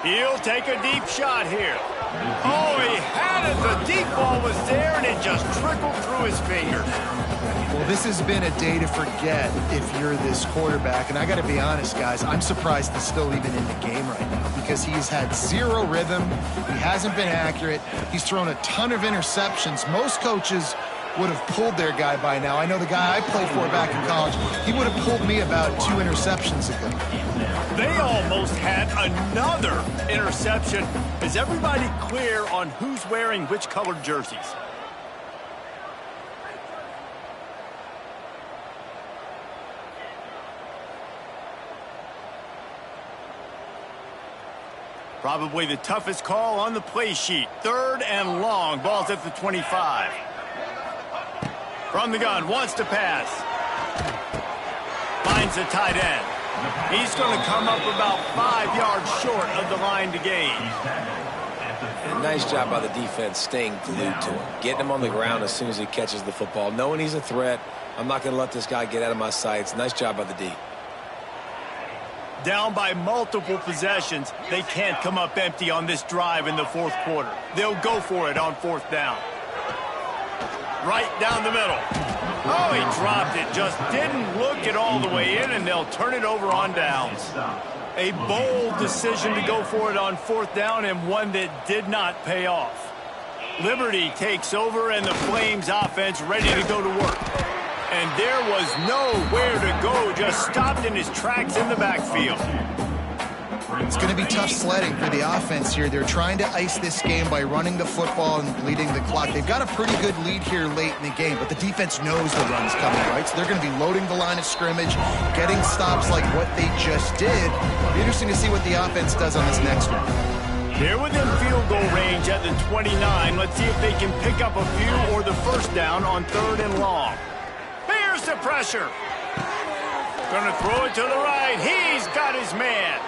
He'll take a deep shot here. Oh, he had it. The deep ball was there, and it just trickled through his fingers. Well, this has been a day to forget if you're this quarterback. And I got to be honest, guys, I'm surprised he's still even in the game right now because he's had 0 rhythm. He hasn't been accurate. He's thrown a ton of interceptions. Most coaches would have pulled their guy by now. I know the guy I played for back in college, he would have pulled me about 2 interceptions ago. They almost had another interception. Is everybody clear on who's wearing which colored jerseys? Probably the toughest call on the play sheet. 3rd and long. Ball's at the 25. From the gun, wants to pass. finds the tight end. He's going to come up about 5 yards short of the line to gain. And nice job by the defense staying glued to him. Getting him on the ground as soon as he catches the football. Knowing he's a threat, I'm not going to let this guy get out of my sights. Nice job by the D. Down by multiple possessions, they can't come up empty on this drive in the fourth quarter. They'll go for it on fourth down. Right down the middle. Oh, he dropped it. Just didn't look it all the way in, and they'll turn it over on downs. A bold decision to go for it on fourth down, and one that did not pay off. Liberty takes over, and the Flames offense ready to go to work. And there was nowhere to go, just stopped in his tracks in the backfield. It's going to be tough sledding for the offense here. They're trying to ice this game by running the football and bleeding the clock. They've got a pretty good lead here late in the game, but the defense knows the run's coming, right? So they're going to be loading the line of scrimmage, getting stops like what they just did. It'll be interesting to see what the offense does on this next one. They're within field goal range at the 29. Let's see if they can pick up a few or the first down on 3rd and long. Here's the pressure. Gonna throw it to the right. He's got his man.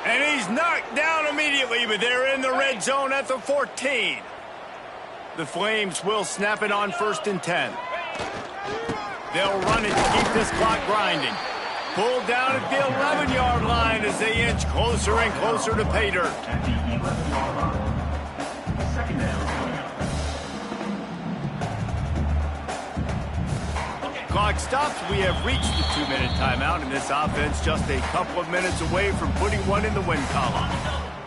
And he's knocked down immediately, but they're in the red zone at the 14. The Flames will snap it on 1st and 10. They'll run it to keep this clock grinding. Pulled down at the 11-yard line as they inch closer and closer to pay dirt. At the 11-yard line. Second down. Clock stops. We have reached the 2-minute timeout, and this offense just a couple of minutes away from putting one in the win column.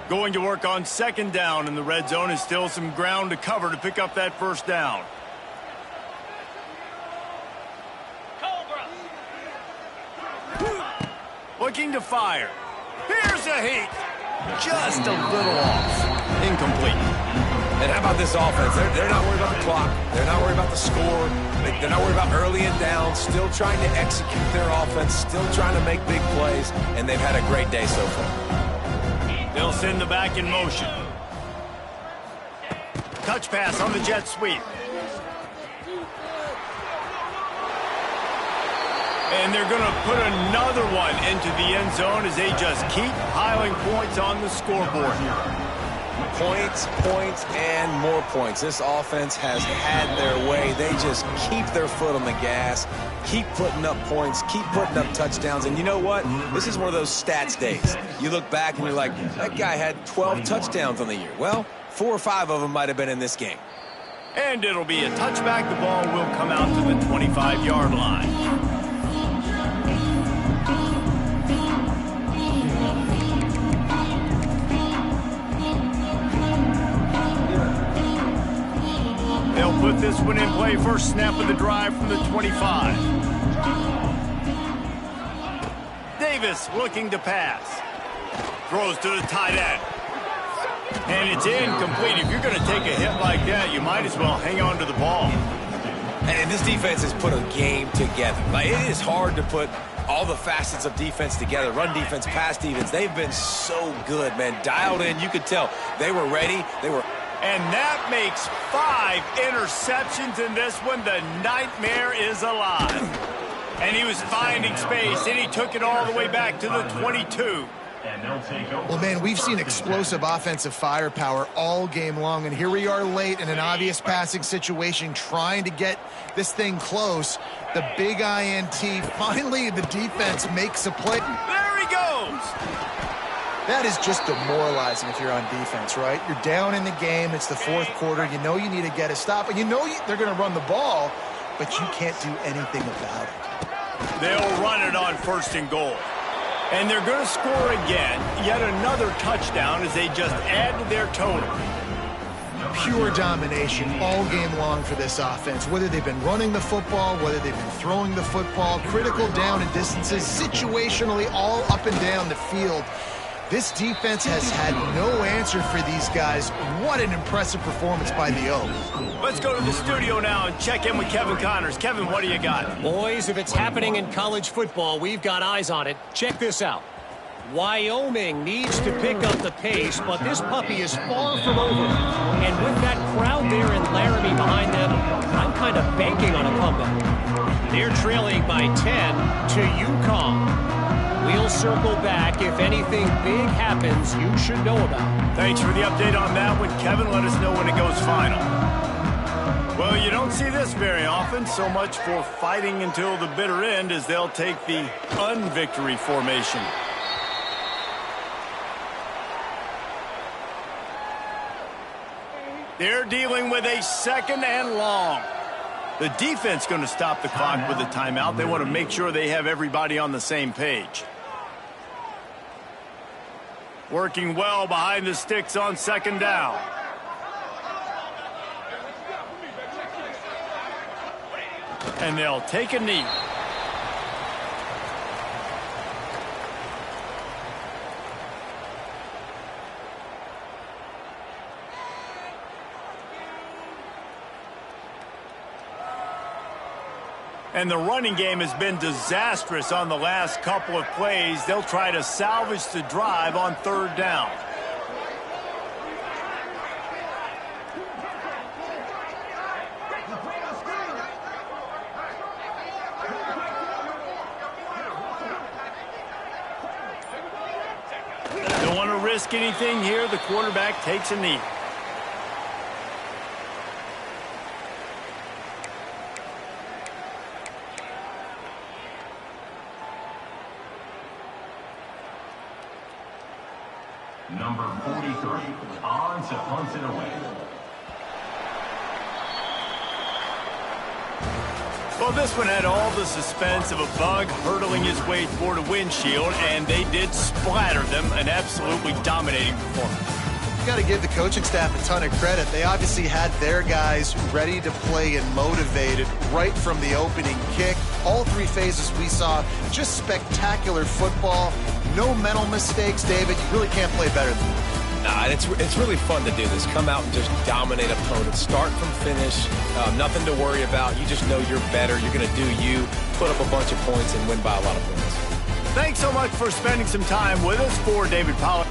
Going to work on 2nd down in the red zone is still some ground to cover to pick up that first down. Looking to fire. Here's a heat. Just a little off. Incomplete. And how about this offense? They're not worried about the clock. They're not worried about the score. They're not worried about early and down. Still trying to execute their offense. Still trying to make big plays. And they've had a great day so far. They'll send the back in motion. Touch pass on the jet sweep. And they're going to put another one into the end zone as they just keep piling points on the scoreboard. Points, points, and more points. This offense has had their way. They just keep their foot on the gas, keep putting up points, keep putting up touchdowns. And you know what? This is one of those stats days. You look back and you're like, that guy had 12 touchdowns on the year. Well, 4 or 5 of them might have been in this game. And it'll be a touchback. The ball will come out to the 25-yard line. They'll put this one in play. First snap of the drive from the 25. Davis looking to pass. Throws to the tight end. And it's incomplete. If you're going to take a hit like that, you might as well hang on to the ball. And this defense has put a game together. Like, it is hard to put all the facets of defense together. Run defense, pass defense. They've been so good, man. Dialed in. You could tell they were ready. They were. And that makes 5 interceptions in this one. The nightmare is alive. And he was finding space, and he took it all the way back to the 22. Well, man, we've seen explosive offensive firepower all game long, and here we are late in an obvious passing situation trying to get this thing close. The big INT, finally the defense makes a play. There he goes! That is just demoralizing if you're on defense, right? You're down in the game. It's the fourth quarter. You know you need to get a stop, and you know they're going to run the ball, but you can't do anything about it. They'll run it on 1st and goal. And they're going to score again. Yet another touchdown as they just add to their total. Pure domination all game long for this offense. Whether they've been running the football, whether they've been throwing the football, critical down and distances, situationally all up and down the field. This defense has had no answer for these guys. What an impressive performance by the O. Let's go to the studio now and check in with Kevin Connors. Kevin, what do you got? Boys, if it's happening in college football, we've got eyes on it. Check this out. Wyoming needs to pick up the pace, but this puppy is far from over. And with that crowd there in Laramie behind them, I'm kind of banking on a comeback. They're trailing by 10 to UConn. We'll circle back if anything big happens you should know about. Thanks for the update on that one, Kevin. Let us know when it goes final. Well, you don't see this very often. So much for fighting until the bitter end as they'll take the unvictory formation. They're dealing with a second and long. The defense going to stop the clock with a timeout. They want to make sure they have everybody on the same page. Working well behind the sticks on second down. And they'll take a knee. And the running game has been disastrous on the last couple of plays. They'll try to salvage the drive on third down. Don't want to risk anything here. The quarterback takes a knee. Number 43, on to punt it away. Well, this one had all the suspense of a bug hurtling his way toward a windshield, and they did splatter them. An absolutely dominating performance. You got to give the coaching staff a ton of credit. They obviously had their guys ready to play and motivated right from the opening kick. All three phases we saw, just spectacular football. No mental mistakes, David. You really can't play better than that. Nah, it's really fun to do this. Come out and just dominate opponents. Start from finish. Nothing to worry about. You just know you're better. You're going to do you. Put up a bunch of points and win by a lot of points. Thanks so much for spending some time with us. For David Pollack.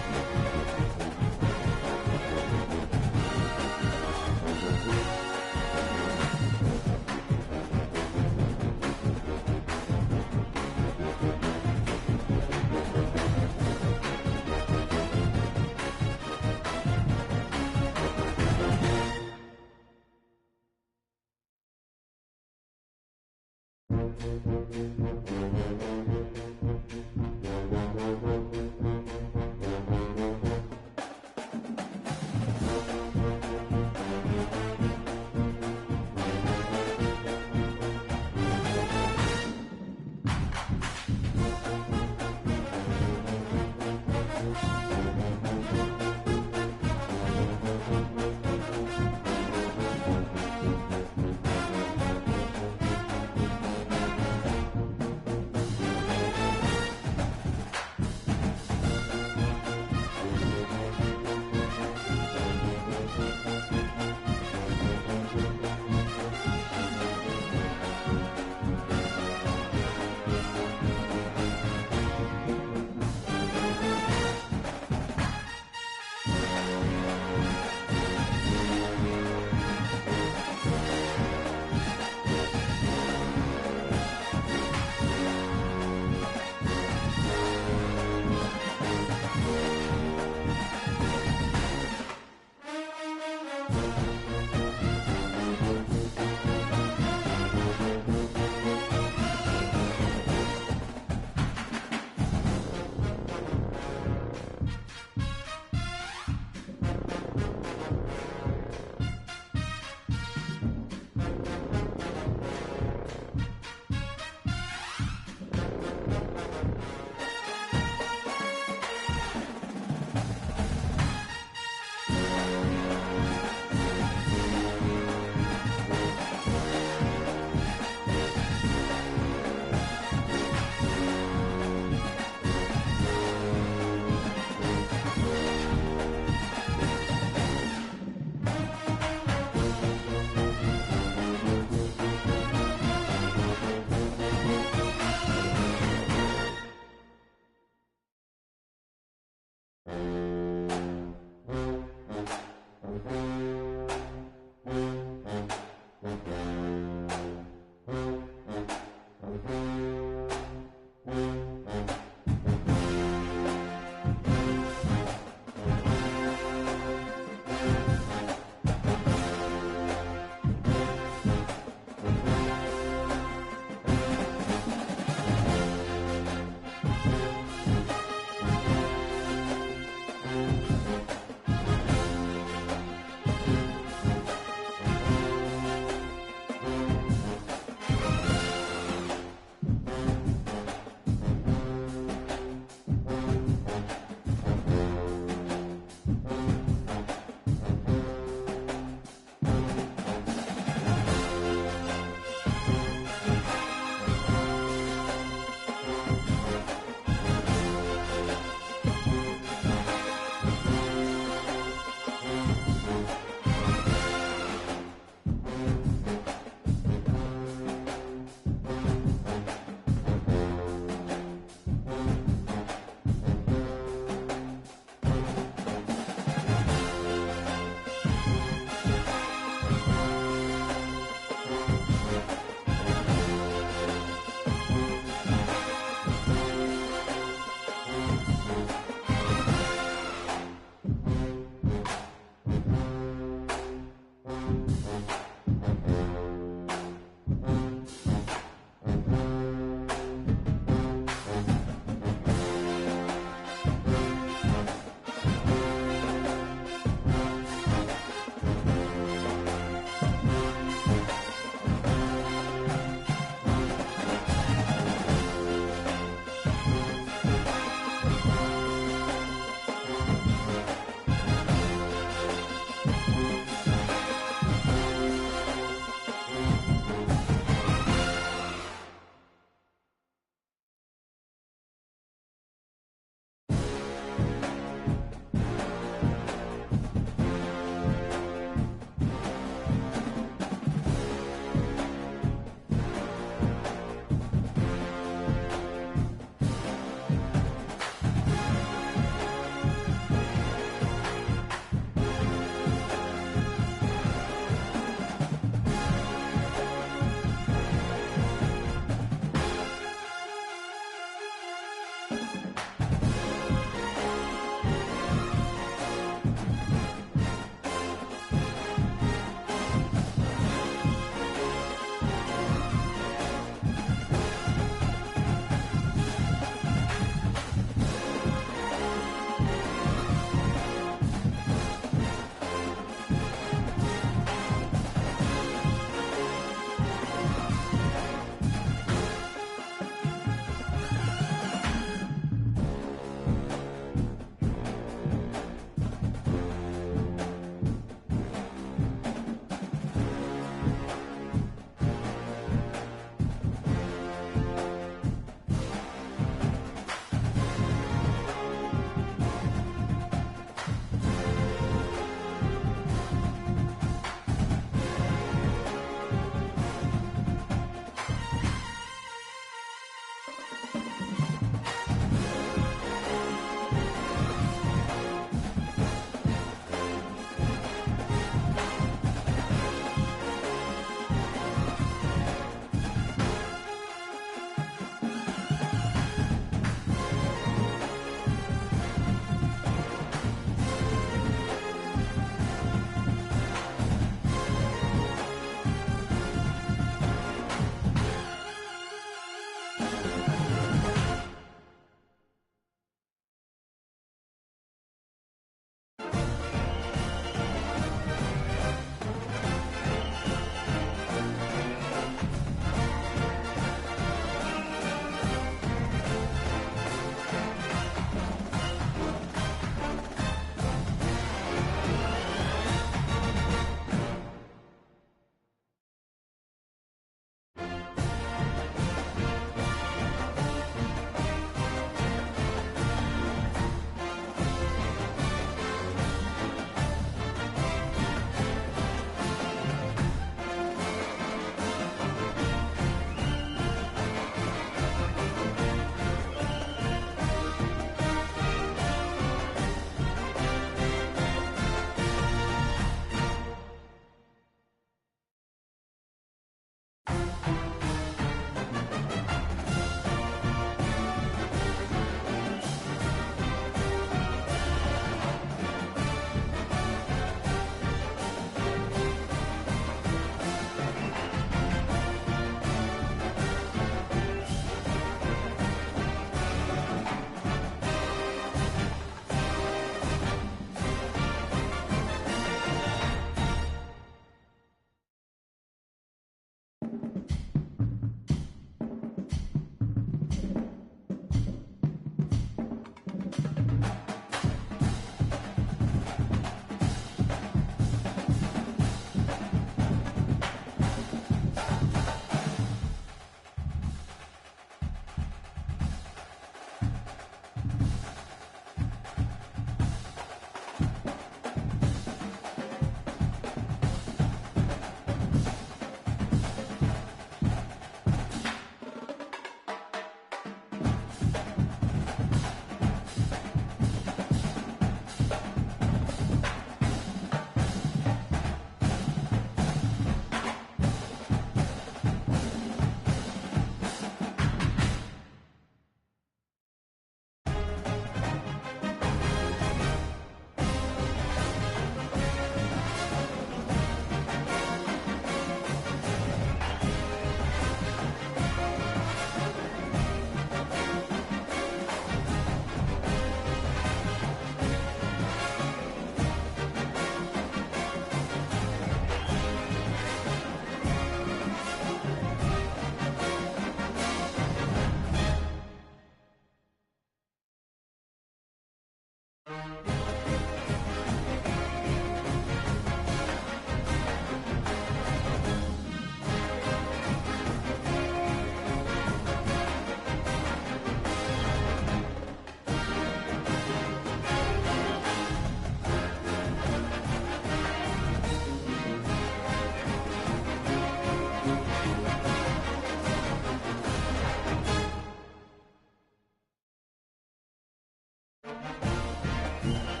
You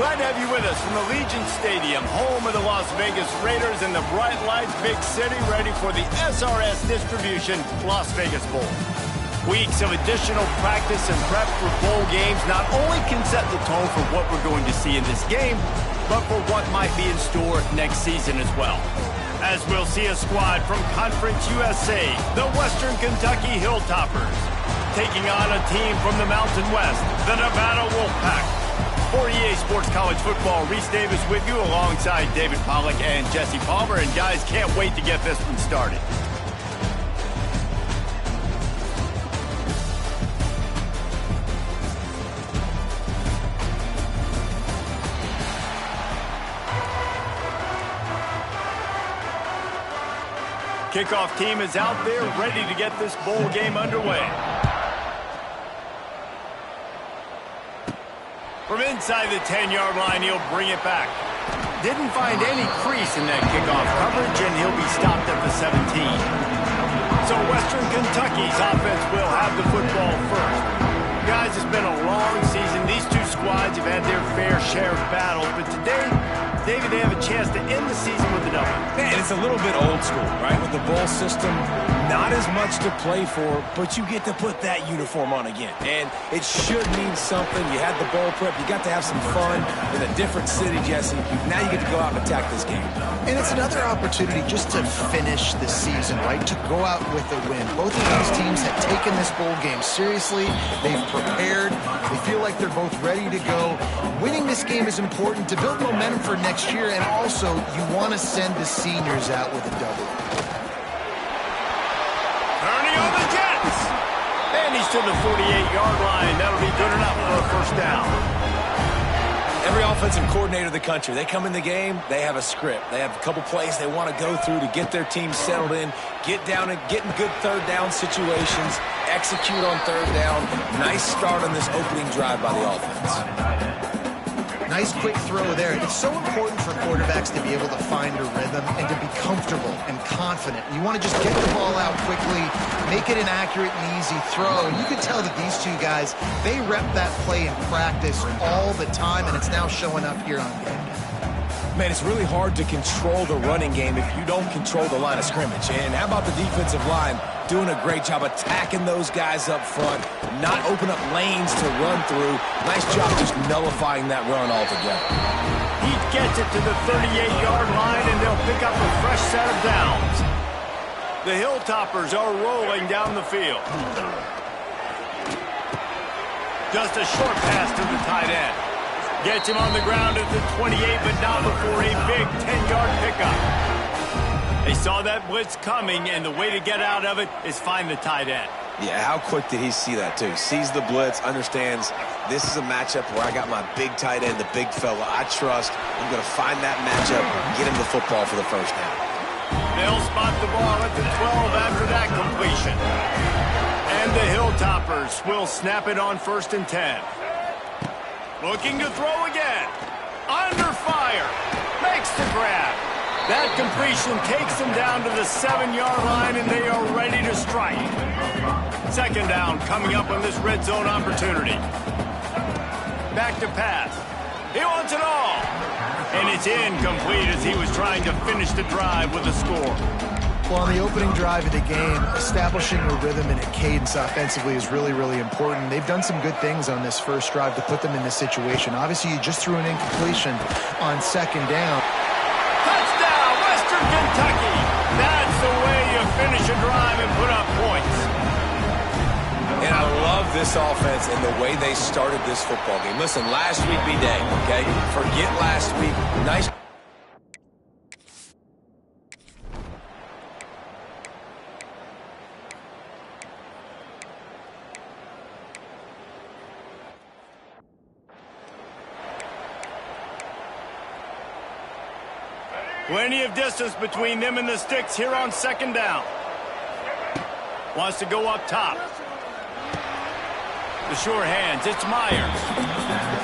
Glad to have you with us from the Legion Stadium, home of the Las Vegas Raiders and the Bright Lights Big City, ready for the SRS Distribution Las Vegas Bowl. Weeks of additional practice and prep for bowl games not only can set the tone for what we're going to see in this game, but for what might be in store next season as well. As we'll see a squad from Conference USA, the Western Kentucky Hilltoppers, taking on a team from the Mountain West, the Nevada Wolfpack. For EA Sports College Football, Reese Davis with you alongside David Pollack and Jesse Palmer. And guys, can't wait to get this one started. Kickoff team is out there ready to get this bowl game underway. From inside the 10-yard line, he'll bring it back. Didn't find any crease in that kickoff coverage, and he'll be stopped at the 17. So Western Kentucky's offense will have the football first. Guys, it's been a long season. These two squads have had their fair share of battles, but today Maybe they have a chance to end the season with a W. Man, it's a little bit old school, right? With the bowl system, not as much to play for, but you get to put that uniform on again. And it should mean something. You had the bowl prep. You got to have some fun in a different city, Jesse. Now you get to go out and attack this game. And it's another opportunity just to finish the season, right? To go out with a win. Both of these teams have taken this bowl game seriously. They've prepared. They feel like they're both ready to go. Winning this game is important to build momentum for next year, and also you want to send the seniors out with a W. Turning on the Jets. And he's to the 48-yard line. That'll be good enough for a first down. Every offensive coordinator in the country, they come in the game, they have a script. They have a couple plays they want to go through to get their team settled in, get down and get in good third down situations, execute on third down. Nice start on this opening drive by the offense. Nice quick throw there. It's so important for quarterbacks to be able to find a rhythm and to be comfortable and confident. You want to just get the ball out quickly, make it an accurate and easy throw. And you can tell that these two guys, they rep that play in practice all the time, and it's now showing up here on game day. Man, it's really hard to control the running game if you don't control the line of scrimmage. And how about the defensive line doing a great job attacking those guys up front, not open up lanes to run through. Nice job just nullifying that run altogether. He gets it to the 38-yard line, and they'll pick up a fresh set of downs. The Hilltoppers are rolling down the field. Just a short pass to the tight end. Gets him on the ground at the 28, but not before a big 10-yard pickup. They saw that blitz coming, and the way to get out of it is find the tight end. Yeah, how quick did he see that, too? Sees the blitz, understands this is a matchup where I got my big tight end, the big fella I trust. I'm going to find that matchup and get him the football for the first down. They'll spot the ball at the 12 after that completion. And the Hilltoppers will snap it on 1st and 10. Looking to throw again. Under fire. Makes the grab. That completion takes them down to the 7-yard line, and they are ready to strike. 2nd down coming up on this red zone opportunity. Back to pass. He wants it all. And it's incomplete as he was trying to finish the drive with a score. Well, on the opening drive of the game, establishing a rhythm and a cadence offensively is really, really important. They've done some good things on this first drive to put them in this situation. Obviously, you just threw an incompletion on 2nd down. Touchdown, Western Kentucky! That's the way you finish a drive and put up points. And I love this offense and the way they started this football game. Listen, last week be day, okay? Forget last week. Nice. Plenty of distance between them and the sticks here on 2nd down. Wants to go up top. The sure hands, it's Myers.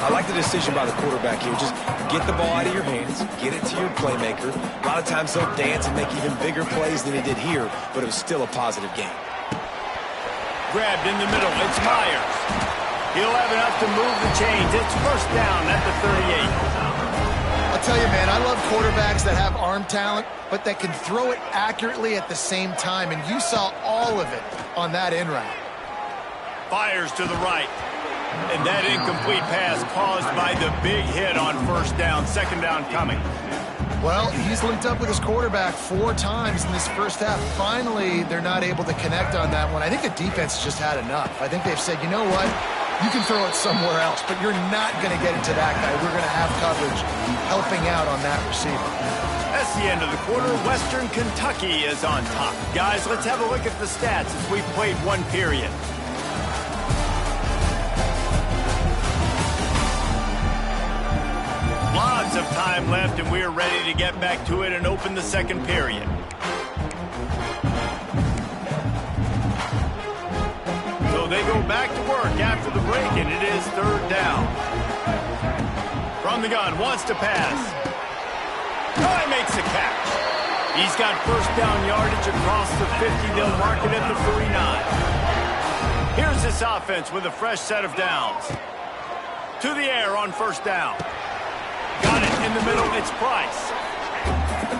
I like the decision by the quarterback here. Just get the ball out of your hands, get it to your playmaker. A lot of times he'll dance and make even bigger plays than he did here, but it was still a positive game. Grabbed in the middle, it's Myers. He'll have enough to move the chains. It's 1st down at the 38. I'll tell you, man, I love quarterbacks that have arm talent, but that can throw it accurately at the same time, and you saw all of it on that in route. Fires to the right. And that incomplete pass caused by the big hit on 1st down. 2nd down coming. Well, he's linked up with his quarterback 4 times in this first half. Finally, they're not able to connect on that one. I think the defense has just had enough. I think they've said, you know what? You can throw it somewhere else, but you're not going to get it to that guy. We're going to have coverage helping out on that receiver. That's the end of the quarter. Western Kentucky is on top. Guys, let's have a look at the stats as we've played 1 period. Lots of time left, and we're ready to get back to it and open the 2nd period. So they go back to work after the break, and it is 3rd down. From the gun, wants to pass. Guy makes a catch. He's got 1st down yardage across the 50. They'll mark it at the 49. Here's this offense with a fresh set of downs. To the air on 1st down. Got it in the middle, it's Price.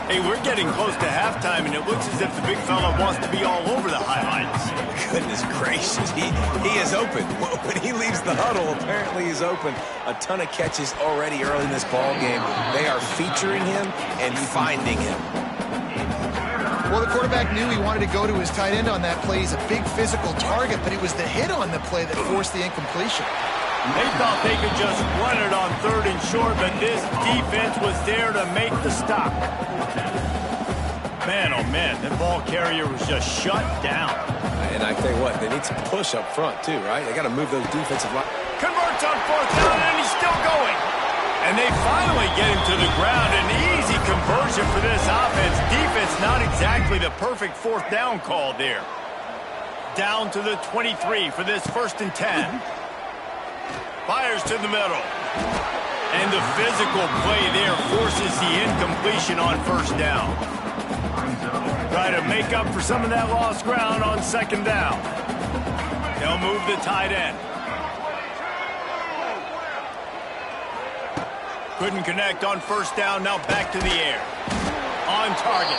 Hey, we're getting close to halftime, and it looks as if the big fella wants to be all over the highlights. Goodness gracious, he is open. When he leaves the huddle, apparently he's open. A ton of catches already early in this ball game. They are featuring him and finding him. Well, the quarterback knew he wanted to go to his tight end on that play. He's a big physical target, but it was the hit on the play that forced the incompletion. They thought they could just run it on 3rd and short, but this defense was there to make the stop. Man, oh man, that ball carrier was just shut down. And I tell you what, they need some push up front too, right? They got to move those defensive line. Converts on 4th down, and he's still going. And they finally get him to the ground. An easy conversion for this offense. Defense not exactly the perfect 4th down call there. Down to the 23 for this 1st and 10. Fires to the middle. And the physical play there forces the incompletion on 1st down. Try to make up for some of that lost ground on 2nd down. They'll move the tight end. Couldn't connect on 1st down, now back to the air. On target.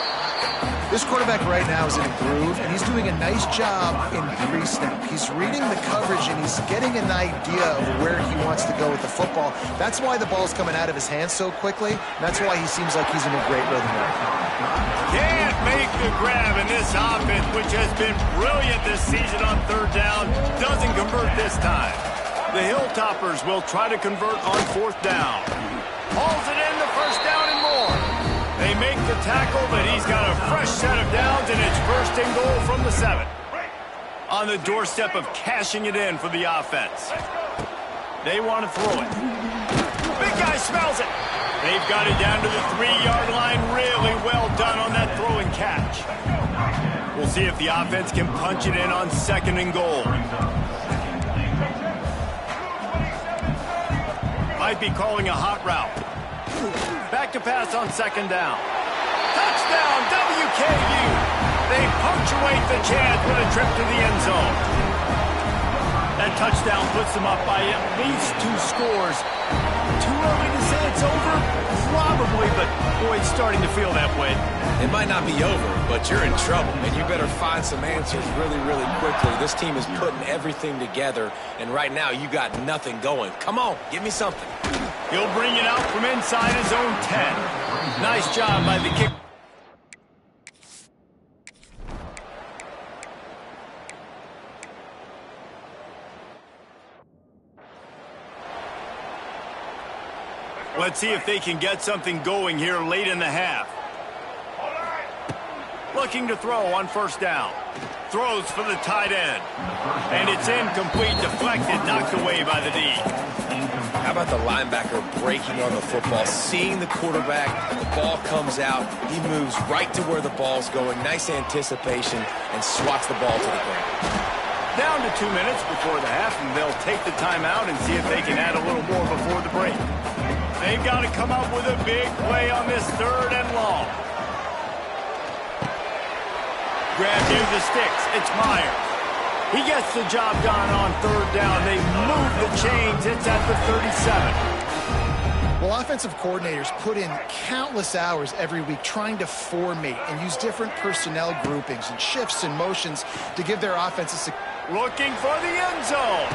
This quarterback right now is in a groove, and he's doing a nice job in pre-snap. He's reading the coverage, and he's getting an idea of where he wants to go with the football. That's why the ball's coming out of his hands so quickly, and that's why he seems like he's in a great rhythm right now. Can't make the grab, and this offense, which has been brilliant this season on 3rd down, doesn't convert this time. The Hilltoppers will try to convert on 4th down. Hauls it in the 1st down and more. They make the tackle, but he's got a fresh set of downs, and it's 1st and goal from the 7. On the doorstep of cashing it in for the offense. They want to throw it. Big guy smells it. They've got it down to the 3-yard line. Really well done on that throw and catch. We'll see if the offense can punch it in on 2nd and goal. Might be calling a hot route. Back to pass on 2nd down. Touchdown, WKU. They punctuate the chance with a trip to the end zone. That touchdown puts them up by at least 2 scores. Too early to say it's over? Probably, but boy, it's starting to feel that way. It might not be over, but you're in trouble, and you better find some answers really, really quickly. This team is putting everything together, and right now you got nothing going. Come on, give me something. He'll bring it out from inside his own 10. Nice job by the kick. Let's see if they can get something going here late in the half. Looking to throw on 1st down. Throws for the tight end. And it's incomplete, deflected, knocked away by the D. How about the linebacker breaking on the football, seeing the quarterback, the ball comes out, he moves right to where the ball's going, nice anticipation, and swats the ball to the ground. Down to 2 minutes before the half, and they'll take the timeout and see if they can add a little more before the break. They've got to come up with a big play on this 3rd and long. Grab near the sticks. It's Myers. He gets the job done on 3rd down. They move the chains. It's at the 37. Well, offensive coordinators put in countless hours every week trying to formate and use different personnel groupings and shifts and motions to give their offenses a... Looking for the end zone.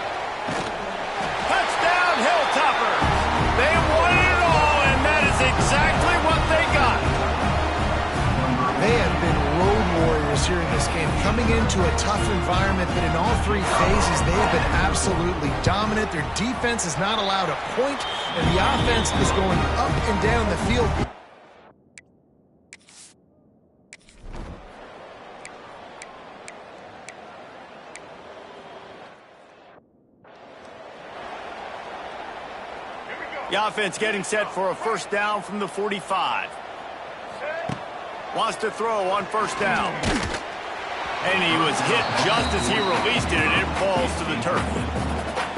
Touchdown, Hilltoppers. They won it all, and that is exactly what they got. They have been road warriors here in this game, coming into a tough environment, but in all 3 phases, they have been absolutely dominant. Their defense is not allowed a point, and the offense is going up and down the field. The offense getting set for a 1st down from the 45. Wants to throw on 1st down. And he was hit just as he released it, and it falls to the turf.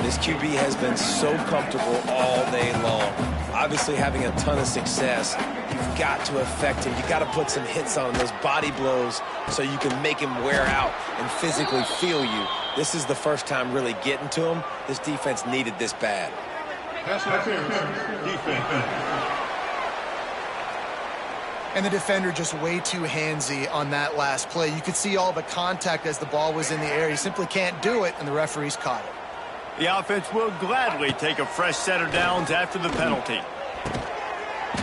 This QB has been so comfortable all day long. Obviously having a ton of success. You've got to affect him. You've got to put some hits on him, those body blows, so you can make him wear out and physically feel you. This is the first time really getting to him. This defense needed this bad. Pass interference. Defense. And the defender just way too handsy on that last play. You could see all the contact as the ball was in the air. He simply can't do it, and the referees caught it. The offense will gladly take a fresh set of downs after the penalty.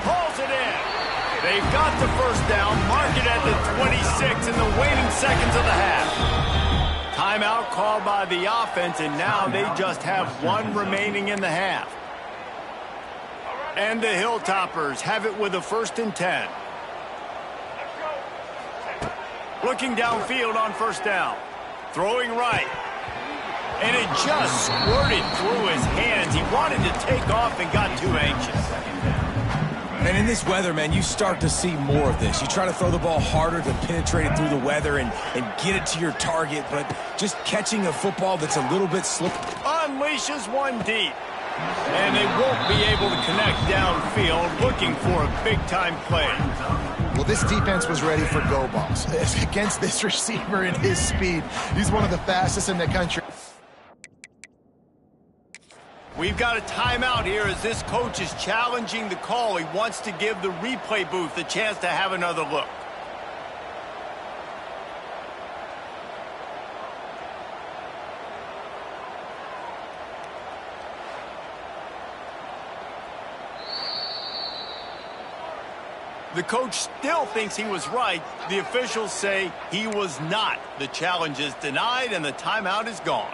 Pulls it in. They've got the first down, mark it at the 26 in the waning seconds of the half. Timeout called by the offense, and now they just have one remaining in the half. And the Hilltoppers have it with a 1st and 10. Looking downfield on first down. Throwing right. And it just squirted through his hands. He wanted to take off and got too anxious. And in this weather, man, you start to see more of this. You try to throw the ball harder to penetrate it through the weather and get it to your target, but just catching a football that's a little bit slippery. Unleashes one deep. And they won't be able to connect downfield, looking for a big-time play. Well, this defense was ready for go balls. Against this receiver and his speed, he's one of the fastest in the country. We've got a timeout here as this coach is challenging the call. He wants to give the replay booth a chance to have another look. The coach still thinks he was right. The officials say he was not. The challenge is denied and the timeout is gone.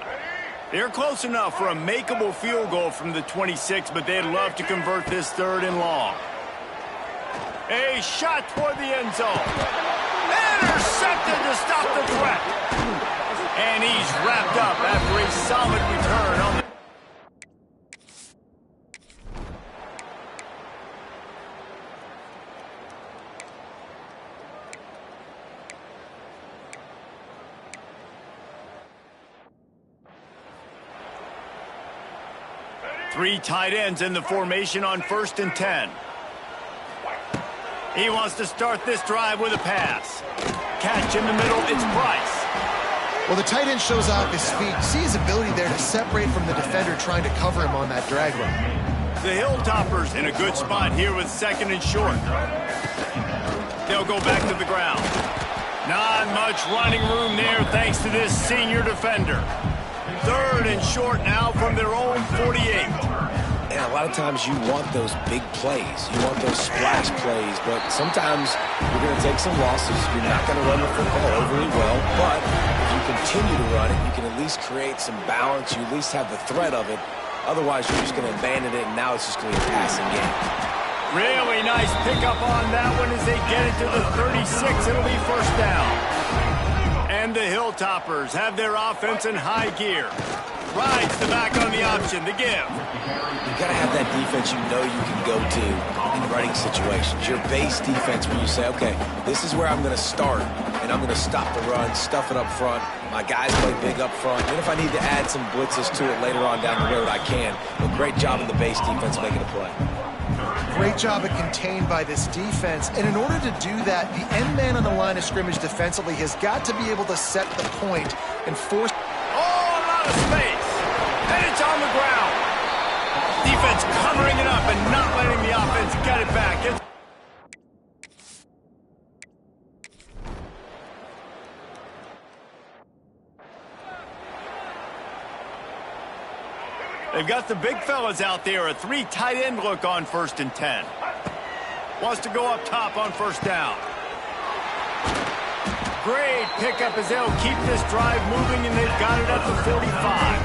They're close enough for a makeable field goal from the 26, but they'd love to convert this 3rd and long. A shot toward the end zone. Intercepted to stop the threat. And he's wrapped up after a solid return on the... Three tight ends in the formation on 1st and 10. He wants to start this drive with a pass. Catch in the middle, it's Price. Well, the tight end shows off his speed. You see his ability there to separate from the defender trying to cover him on that drag run. The Hilltoppers in a good spot here with 2nd and short. They'll go back to the ground. Not much running room there thanks to this senior defender. 3rd and short now from their own 48. And a lot of times you want those big plays. You want those splash plays, but sometimes you're going to take some losses. You're not going to run the football overly well, but if you continue to run it, you can at least create some balance. You at least have the threat of it. Otherwise, you're just going to abandon it, and now it's just going to be a passing game. Really nice pickup on that one as they get it to the 36. It'll be 1st down. And the Hilltoppers have their offense in high gear. Rides the back on the option, the give. You got to have that defense you know you can go to in running situations. Your base defense where you say, okay, this is where I'm going to start, and I'm going to stop the run, stuff it up front. My guys play big up front. And if I need to add some blitzes to it later on down the road, I can. But great job in the base defense making a play. Great job of contained by this defense. And in order to do that, the end man on the line of scrimmage defensively has got to be able to set the point and force... Oh, a lot of space. And it's on the ground. Defense covering it up and not letting the offense get it back. They've got the big fellas out there. A 3 tight end look on 1st and 10. Wants to go up top on 1st down. Great pickup as they'll keep this drive moving, and they've got it at the 45.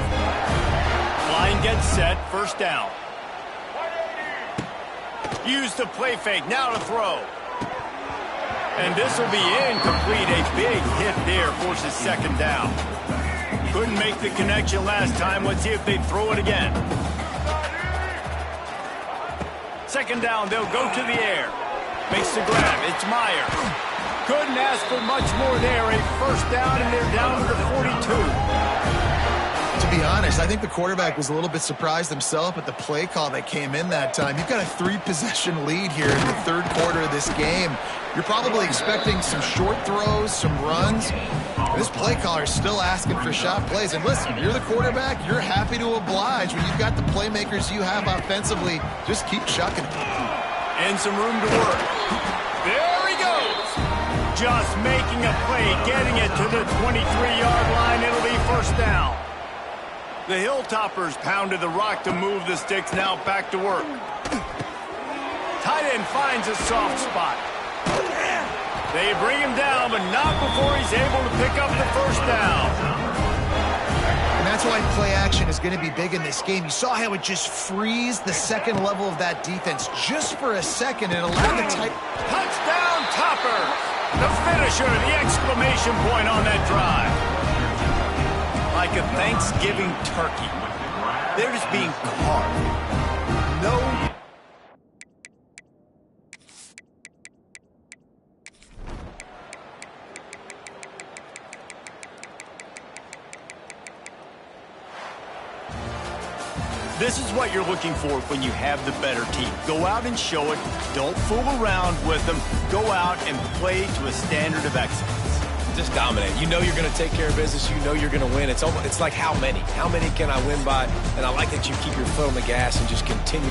Line gets set, 1st down. Use the play fake, now to throw. And this will be incomplete. A big hit there forces 2nd down. Couldn't make the connection last time. Let's see if they throw it again. 2nd down, they'll go to the air. Makes the grab, it's Meyer. Couldn't ask for much more there. A 1st down, and they're down to the 42. To be honest, I think the quarterback was a little bit surprised himself at the play call that came in that time. You've got a 3-possession lead here in the 3rd quarter of this game. You're probably expecting some short throws, some runs. This play caller is still asking for shot plays. And listen, you're the quarterback. You're happy to oblige. When you've got the playmakers you have offensively, just keep chucking it. And some room to work. There he just making a play, getting it to the 23-yard line. It'll be first down. The Hilltoppers pounded the rock to move the sticks. Now back to work. Tight end finds a soft spot. They bring him down, but not before he's able to pick up the first down. And that's why play action is going to be big in this game. You saw how it just frees the second level of that defense just for a second and allowed the tight... Touchdown, Topper! The finisher, the exclamation point on that drive. Like a Thanksgiving turkey. They're just being carved. No. This is what you're looking for when you have the better team. Go out and show it. Don't fool around with them. Go out and play to a standard of excellence. Just dominate. You know you're going to take care of business. You know you're going to win. It's like how many? How many can I win by? And I like that you keep your foot on the gas and just continue.